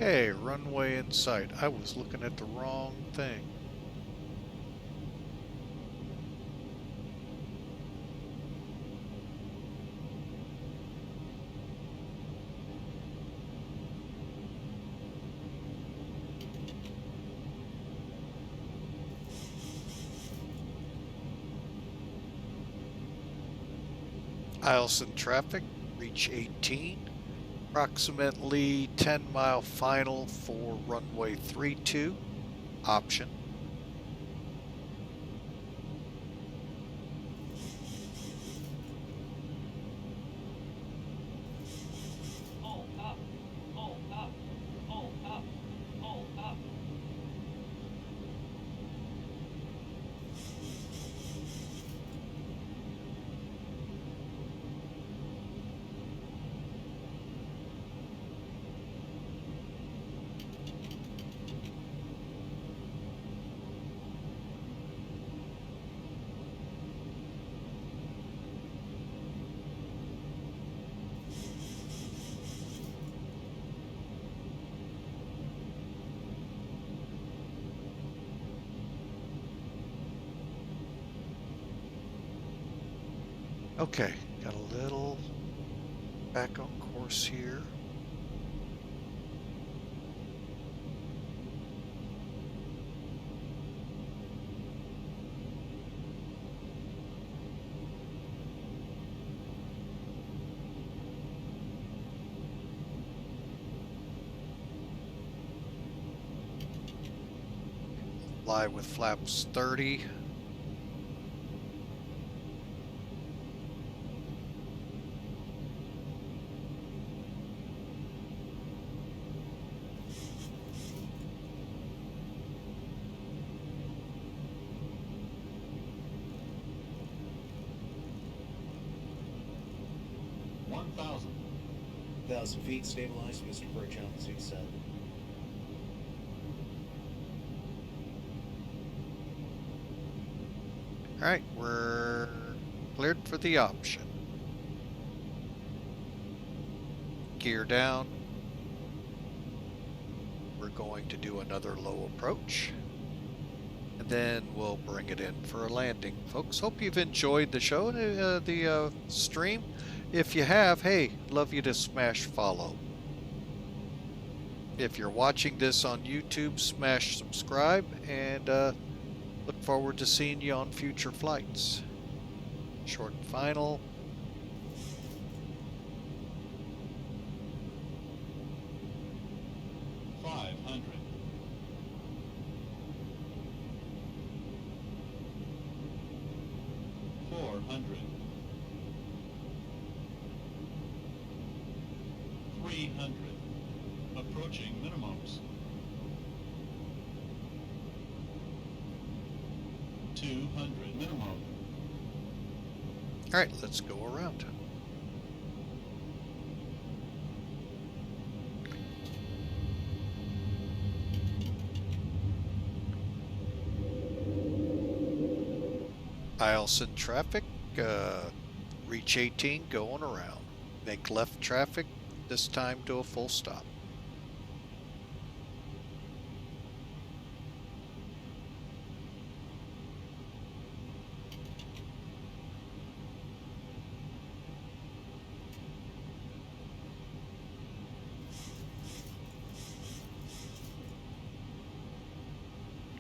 Speaker 1: Okay, runway in sight. I was looking at the wrong thing. Eielson traffic, reach 18. Approximately 10-mile final for runway 32, option.
Speaker 7: Hold up, hold up, hold up, hold up.
Speaker 1: Okay, got a little back on course here. Fly with flaps 30.
Speaker 7: One 1,000 feet, stabilized, Mr. Birch altitude set.
Speaker 1: All right, we're cleared for the option. Gear down. We're going to do another low approach. And then we'll bring it in for a landing. Folks, hope you've enjoyed the show, the stream. If you have, hey, love you to smash follow. If you're watching this on YouTube, smash subscribe, and look forward to seeing you on future flights. Short and final.
Speaker 7: Approaching minimums. 200 minimum.
Speaker 1: All right, let's go around. Eielson traffic, reach 18 going around. Make left traffic, this time to a full stop.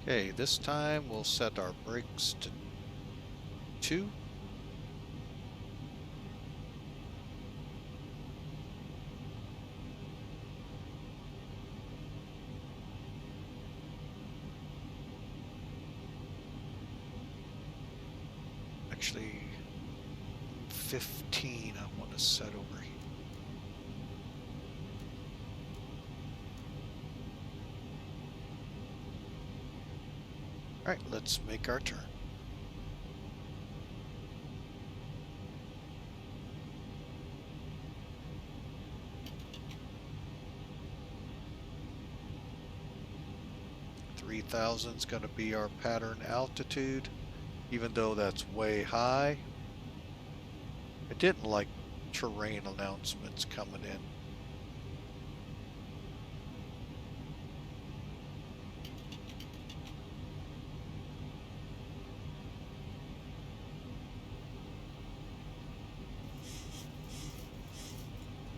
Speaker 1: Okay, this time we'll set our brakes to 2. Actually, 15 I want to set over here. All right, let's make our turn. $3,000 is going to be our pattern altitude, even though that's way high. I didn't like terrain announcements coming in.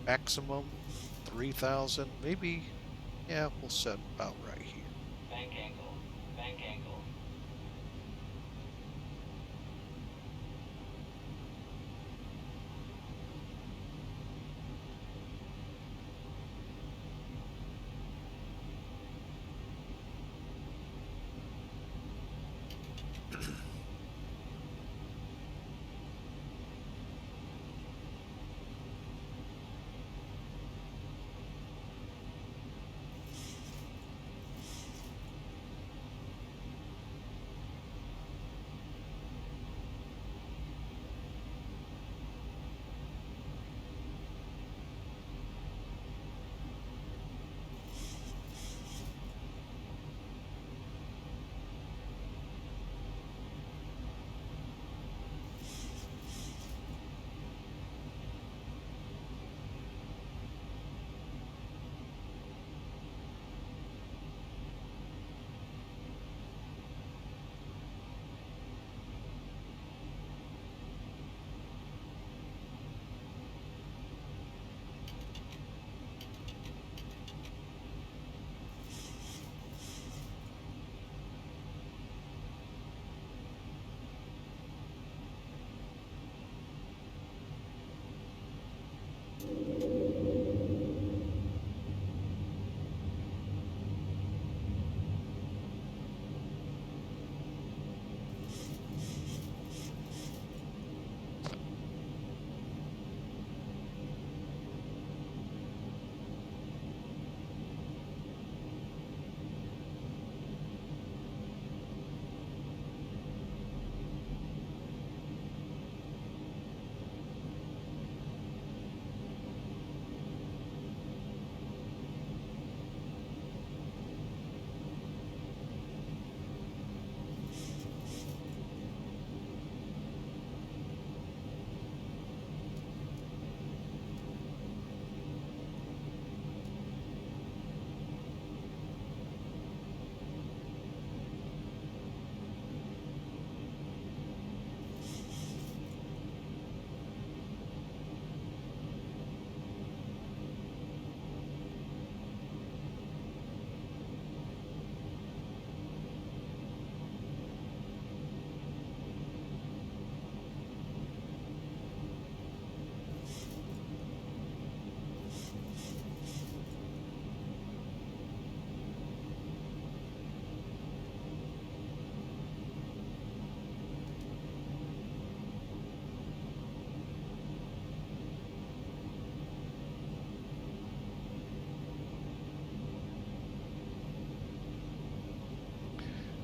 Speaker 1: Maximum 3,000, maybe. Yeah, we'll set about right here.
Speaker 7: Bank angle. Bank angle.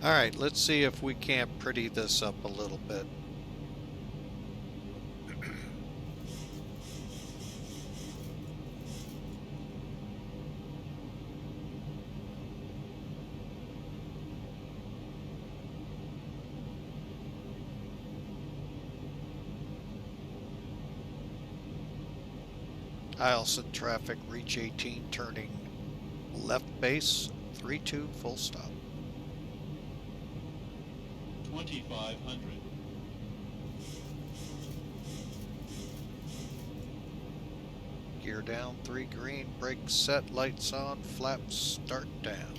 Speaker 1: All right, let's see if we can't pretty this up a little bit. Eielson traffic, reach 18, turning left base, 32, full stop.
Speaker 6: 2,500.
Speaker 1: Gear down, 3 green, brakes set, lights on, flaps start down.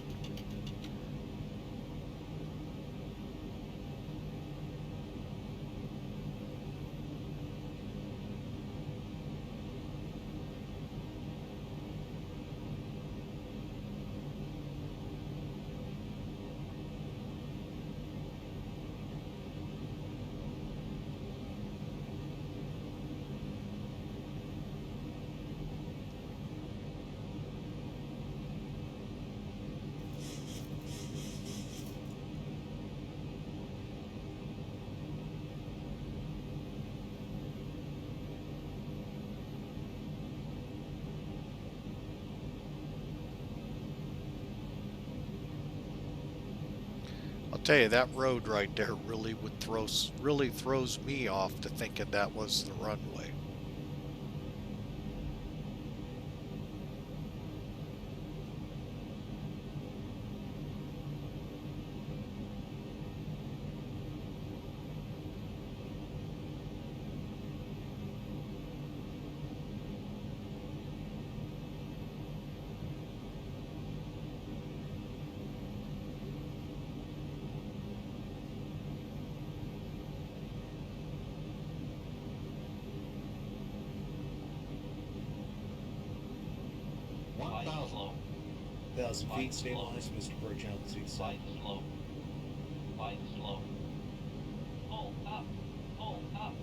Speaker 1: I'll tell you, that road right there really throws me off to thinking that was the runway.
Speaker 8: 10,000 feet, stabilize, Mr. Birchhound, seat
Speaker 7: Glide
Speaker 8: 7.
Speaker 7: slow. Glide slow. Pull up. Pull up.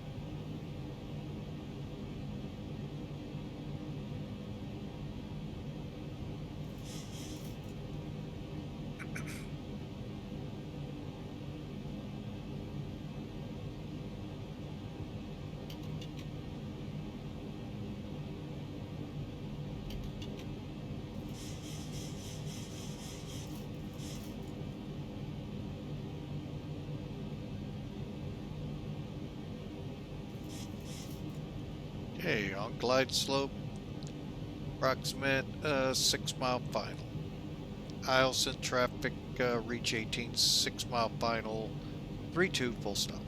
Speaker 1: Okay, on glide slope, approximate 6 mile final. Eielson traffic reach 18, 6 mile final, 3-2 full stop.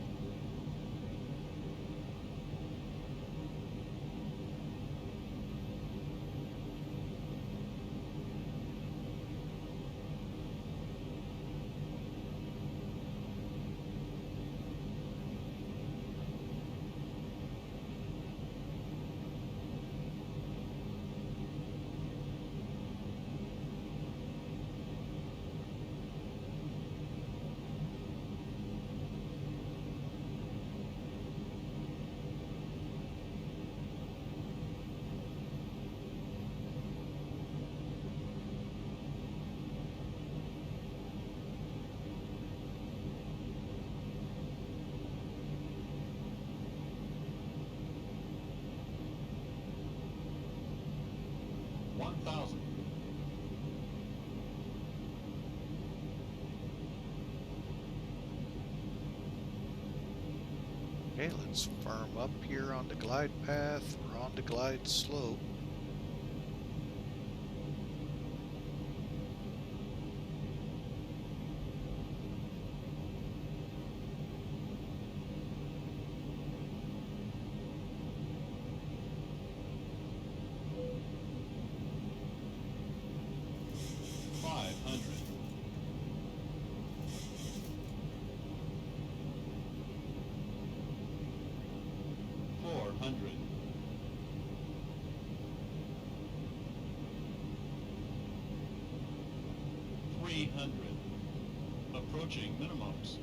Speaker 1: Okay, let's firm up here on the glide path. We're on the glide slope.
Speaker 6: Approaching minimums.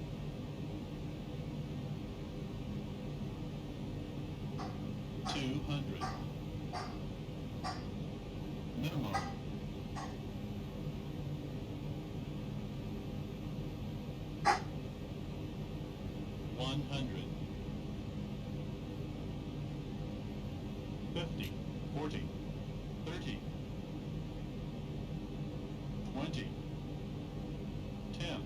Speaker 6: 200. Minimum. 100. 50, 40, 30, 20, 10.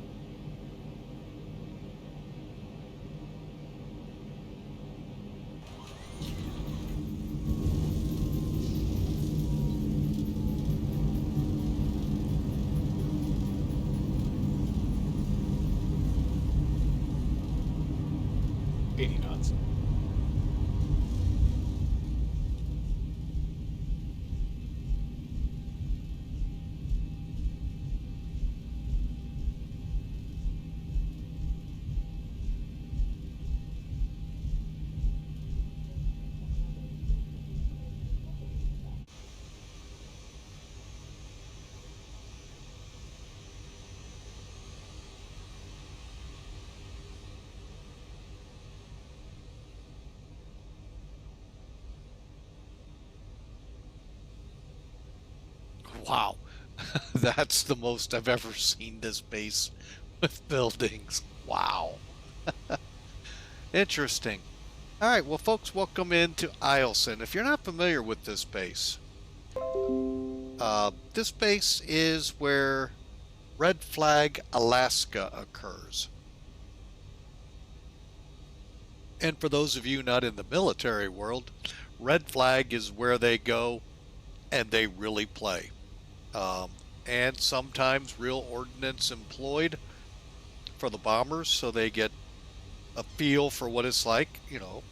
Speaker 6: Wow, that's the most I've ever seen this base with buildings. Wow. Interesting. All right, well, folks, welcome into Eielson. If you're not familiar with this base is where Red Flag, Alaska occurs. And for those of you not in the military world, Red Flag is where they go and they really play. And sometimes real ordnance employed for the bombers, so they get a feel for what it's like, you know,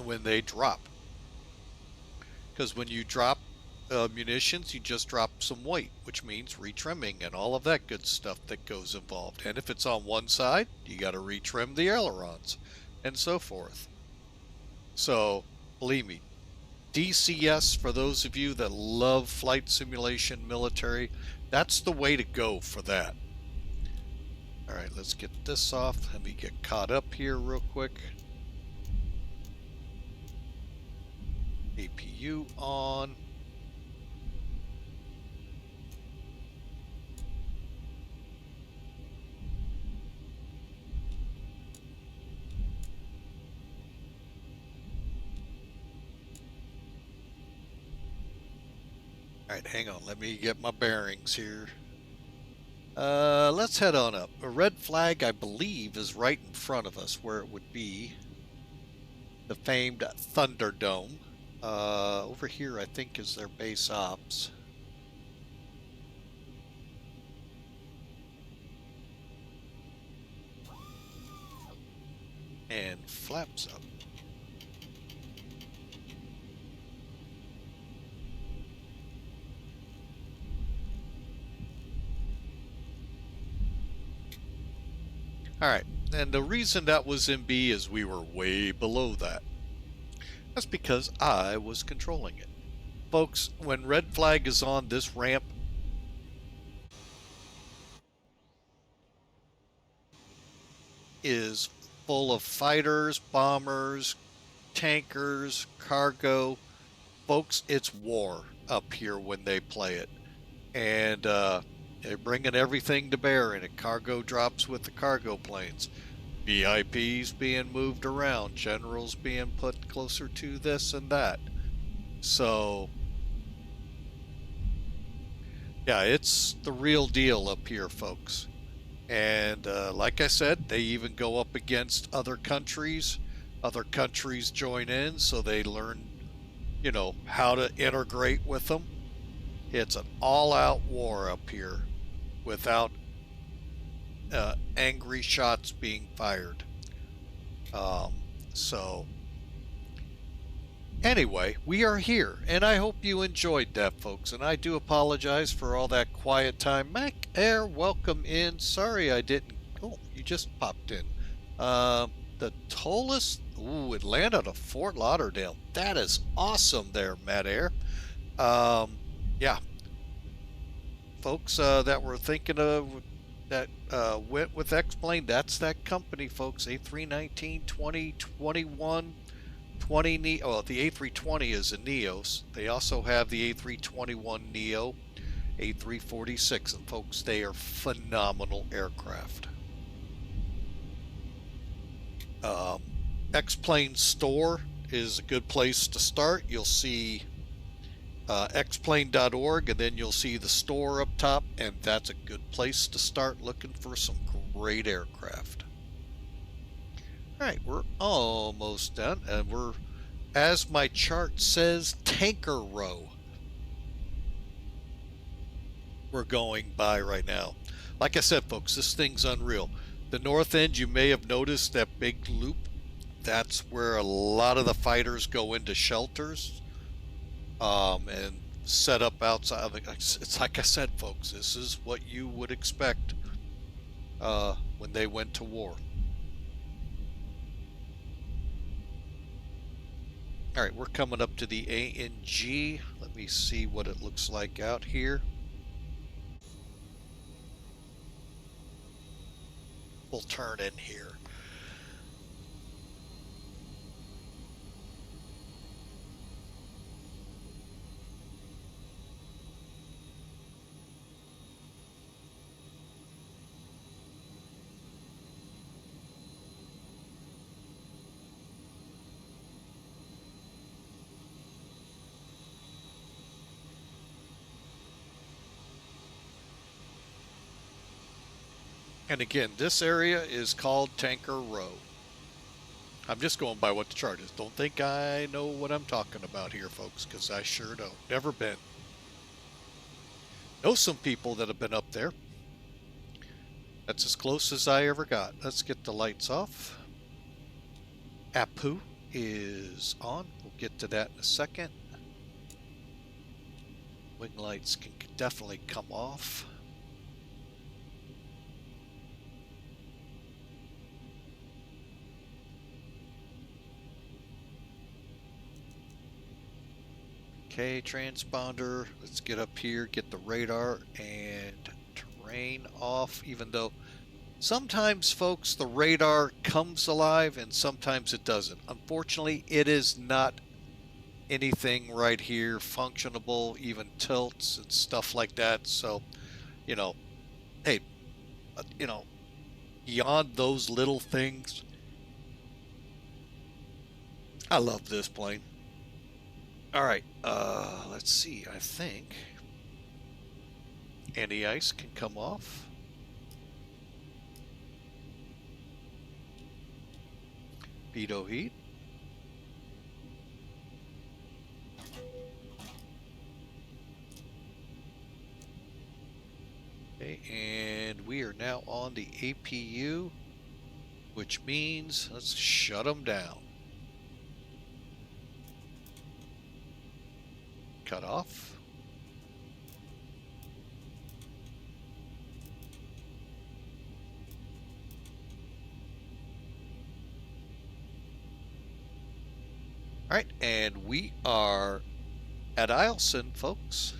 Speaker 6: when they drop. Because when you drop munitions, you just drop some weight, which means retrimming and all of that good stuff that goes involved. And if it's on one side, you got to retrim the ailerons and so forth. So, believe me, DCS, for those of you that love flight simulation military, That's the way to go for that. All right, let's get this off. Let me get caught up here real quick. APU on. All right, hang on. Let me get my bearings here. Let's head on up. A red flag, I believe, is right in front of us, where it would be the famed Thunderdome. Over here, I think, is their base ops. And flaps up. All right, and the reason that was in B is we were way below that. That's because I was controlling it. Folks, when red flag is on, this ramp is full of fighters, bombers, tankers, cargo. Folks, it's war up here when they play it. And they're bringing everything to bear in it. Cargo drops with the cargo planes. VIPs being moved around. Generals being put closer to this and that. So, yeah, it's the real deal up here, folks. And like I said, they even go up against other countries. Other countries join in, so they learn, you know, how to integrate with them. It's an all-out war up here without angry shots being fired. So, anyway, we are here, and I hope you enjoyed that, folks. And I do apologize for all that quiet time. Mac Air, welcome in. Sorry I didn't. Oh, you just popped in. The Tolus, ooh, Atlanta to Fort Lauderdale. That is awesome there, Matt Air. Yeah, folks that were thinking of that went with X-Plane, that's that company, folks. A319, 20, 21, 20 oh, the A320 is a Neos. They also have the A321 Neo, A346, and folks, they are phenomenal aircraft. X-Plane store is a good place to start. You'll see xplane.org, and then you'll see the store up top, and that's a good place to start looking for some great aircraft. All right, we're almost done, and we're, as my chart says, tanker row. We're going by right now. Like I said, folks, this thing's unreal. The north end, you may have noticed that big loop. That's where a lot of the fighters go into shelters. And set up outside. It's like I said, folks, this is what you would expect when they went to war. All right, we're coming up to the ANG. Let me see what it looks like out here. We'll turn in here. And again, this area is called Tanker Row. I'm just going by what the chart is. Don't think I know what I'm talking about here, folks, because I sure don't. Never been. Know some people that have been up there. That's as close as I ever got. Let's get the lights off. APU is on. We'll get to that in a second. Wing lights can definitely come off. Okay, transponder. Let's get up here, get the radar and terrain off, even though sometimes, folks, the radar comes alive and sometimes it doesn't. Unfortunately, it is not anything right here functionable, even tilts and stuff like that. So, you know, hey, you know, beyond those little things, I love this plane. All right, let's see. I think anti-ice can come off. Veto heat. Okay, and we are now on the APU, which means let's shut them down. Cut off. All right, and we are at Eielson, folks.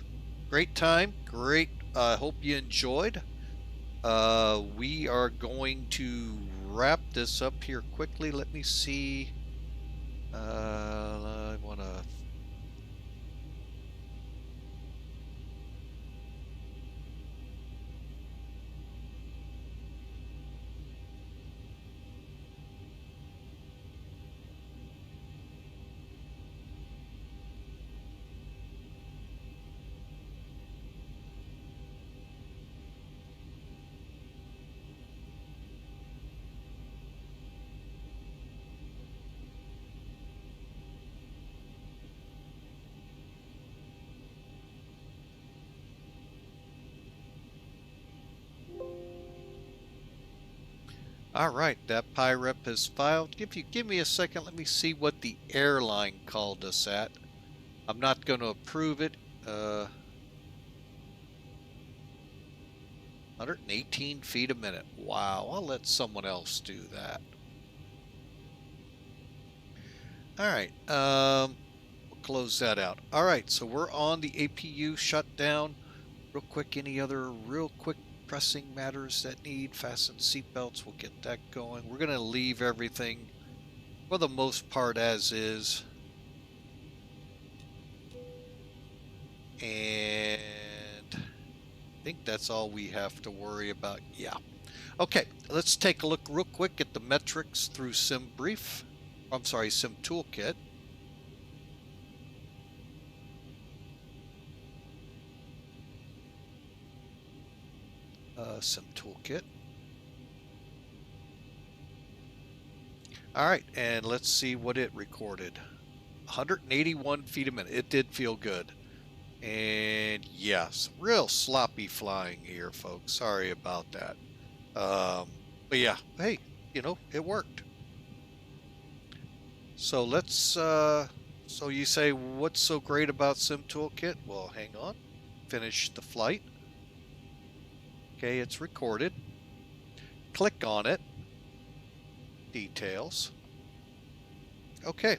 Speaker 6: Great time, great. I hope you enjoyed. We are going to wrap this up here quickly. Let me see. I want to. All right, that PIREP is filed. Give me a second. Let me see what the airline called us at. I'm not going to approve it. 118 feet a minute. Wow, I'll let someone else do that. All right, we'll close that out. All right, so we're on the APU shutdown. Real quick, any other real quick pressing matters that need fasten seatbelts? We'll get that going. We're going to leave everything for the most part as is. And I think that's all we have to worry about. Yeah. Okay, let's take a look real quick at the metrics through Sim Brief. I'm sorry, Sim Toolkit. Sim Toolkit. All right, and let's see what it recorded. 181 feet a minute. It did feel good. And yes, real sloppy flying here, folks. Sorry about that. But yeah, hey, you know, it worked. So let's, so you say, what's so great about Sim Toolkit? Well, hang on. Finish the flight. Okay, it's recorded. Click on it. Details. Okay.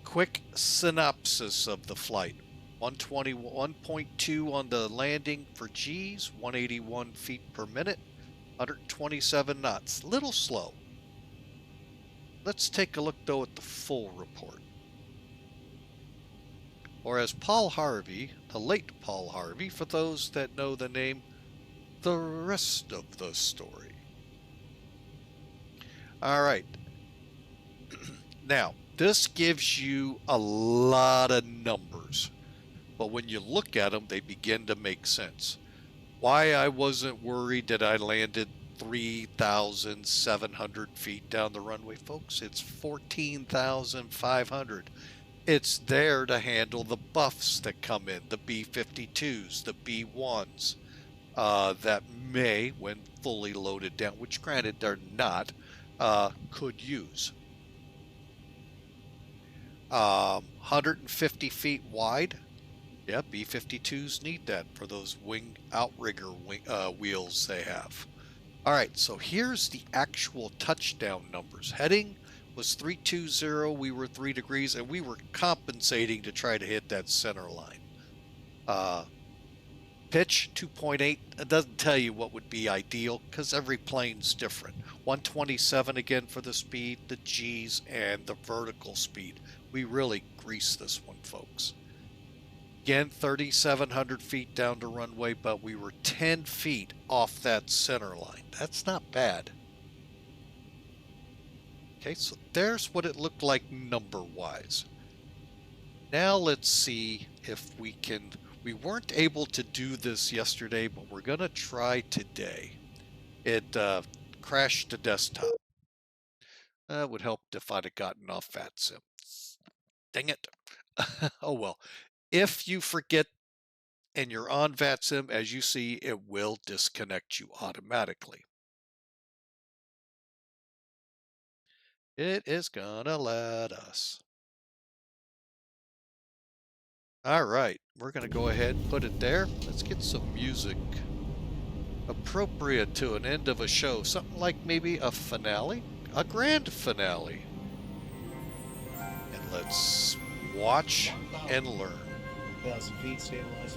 Speaker 6: Quick synopsis of the flight. 121.2 on the landing for G's, 181 feet per minute, 127 knots. Little slow. Let's take a look though at the full report. Or as Paul Harvey, the late Paul Harvey, for those that know the name, the rest of the story. All right. Now, this gives you a lot of numbers, but when you look at them, they begin to make sense. Why I wasn't worried that I landed 3,700 feet down the runway, folks. It's 14,500. It's there to handle the buffs that come in, the B-52s, the B-1s, that may, when fully loaded down, which granted they're not, could use. 150 feet wide. Yeah, B-52s need that for those wing outrigger wheels they have. All right, so here's the actual touchdown numbers. Heading was 320. We were 3 degrees, and we were compensating to try to hit that center line. Pitch 2.8. It doesn't tell you what would be ideal because every plane's different. 127 again for the speed, the G's, and the vertical speed. We really greased this one, folks. Again, 3,700 feet down to runway, but we were 10 feet off that center line. That's not bad. Okay, so there's what it looked like number-wise. Now let's see if we can... We weren't able to do this yesterday, but we're going to try today. It crashed the desktop. That would help if I'd have gotten off VATSIM. Dang it. Oh well. If you forget and you're on VATSIM, as you see, it will disconnect you automatically. It is gonna let us. All right, we're gonna go ahead and put it there. Let's get some music appropriate to an end of a show. Something like maybe a finale, a grand finale. And let's watch and learn.
Speaker 8: 1,000 feet, stabilize.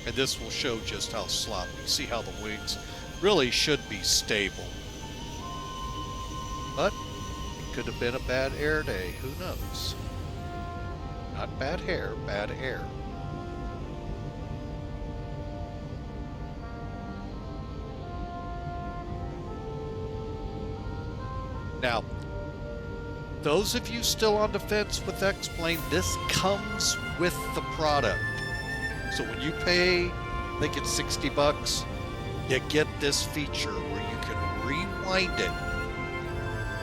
Speaker 6: And this will show just how sloppy. See how the wings really should be stable. But it could have been a bad air day. Who knows? Not bad hair, bad air. Now, those of you still on the fence with X-Plane, this comes with the product. So when you pay, I think it's $60, you get this feature where you can rewind it.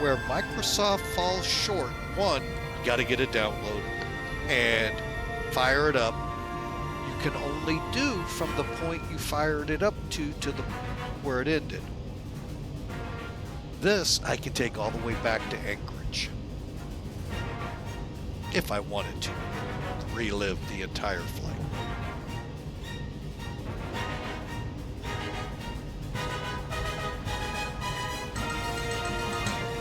Speaker 6: Where Microsoft falls short, one, you got to get it downloaded and fire it up. You can only do from the point you fired it up to the where it ended. This I can take all the way back to Anchorage if I wanted to relive the entire flight.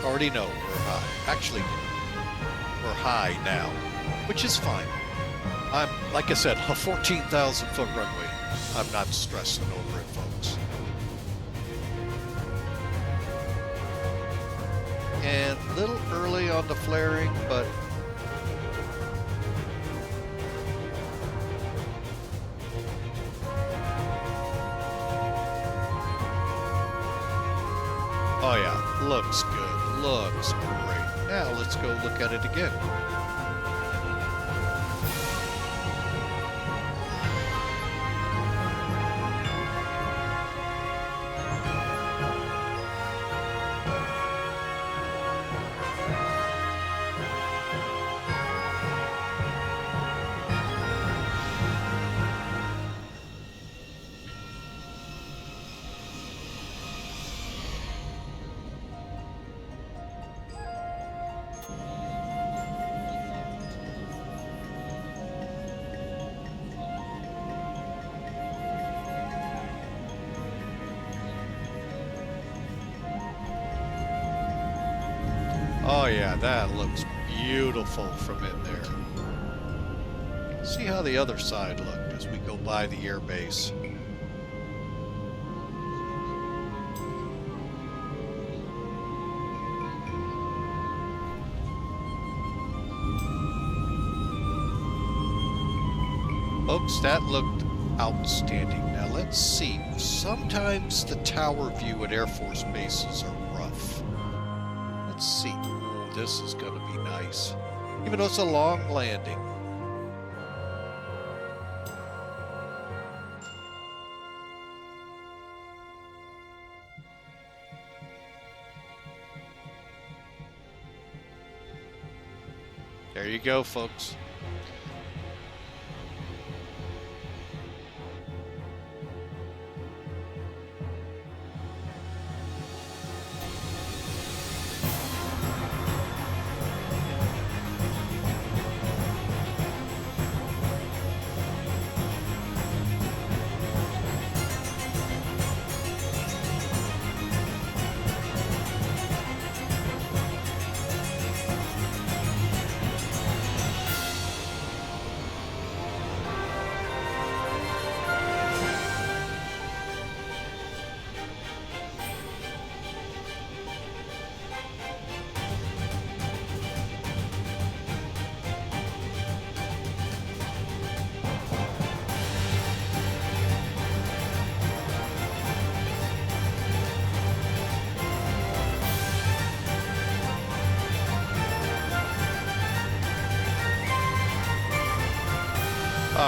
Speaker 6: Already know we're high. Actually, we're high now, which is fine. I'm, like I said, a 14,000 foot runway. I'm not stressing over it, folks. And a little early on the flaring, but oh yeah, looks good. Looks great. Now let's go look at it again. Oh yeah, that looks beautiful from in there. See how the other side looked as we go by the air base. Folks, that looked outstanding. Now let's see. Sometimes the tower view at Air Force bases are rough. Let's see. Oh, this is going to be nice. Even though it's a long landing. There you go, folks.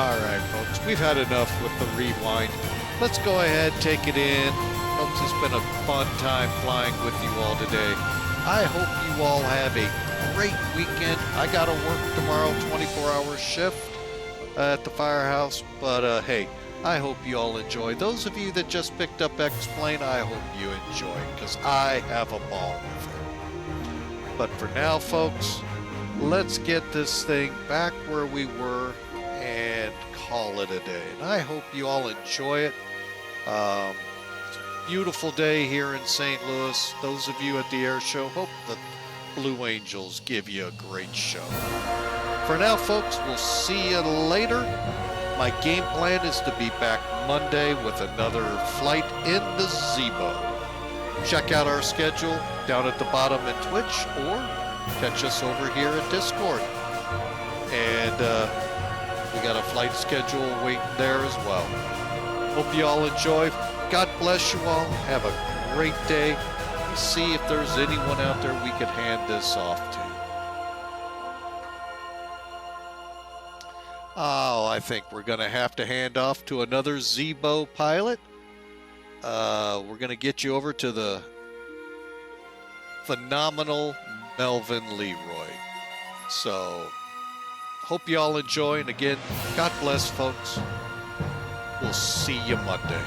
Speaker 1: All right, folks, we've had enough with the rewind. Let's go ahead, take it in. Folks, it's been a fun time flying with you all today. I hope you all have a great weekend. I got to work tomorrow, 24-hour shift at the firehouse, but hey, I hope you all enjoy. Those of you that just picked up X-Plane, I hope you enjoy, because I have a ball with it. But for now, folks, let's get this thing back where we were and call it a day. And I hope you all enjoy it. It's a beautiful day here in St. Louis. Those of you at the air show, hope the Blue Angels give you a great show. For now, folks, we'll see you later. My game plan is to be back Monday with another flight in the ZIBO. Check out our schedule down at the bottom in Twitch, or catch us over here at Discord. And we got a flight schedule waiting there as well. Hope you all enjoy. God bless you all. Have a great day. See if there's anyone out there we could hand this off to. Oh, I think we're going to have to hand off to another ZIBO pilot. We're going to get you over to the phenomenal Melvin Leroy. So, hope you all enjoy. And again, God bless, folks. We'll see you Monday.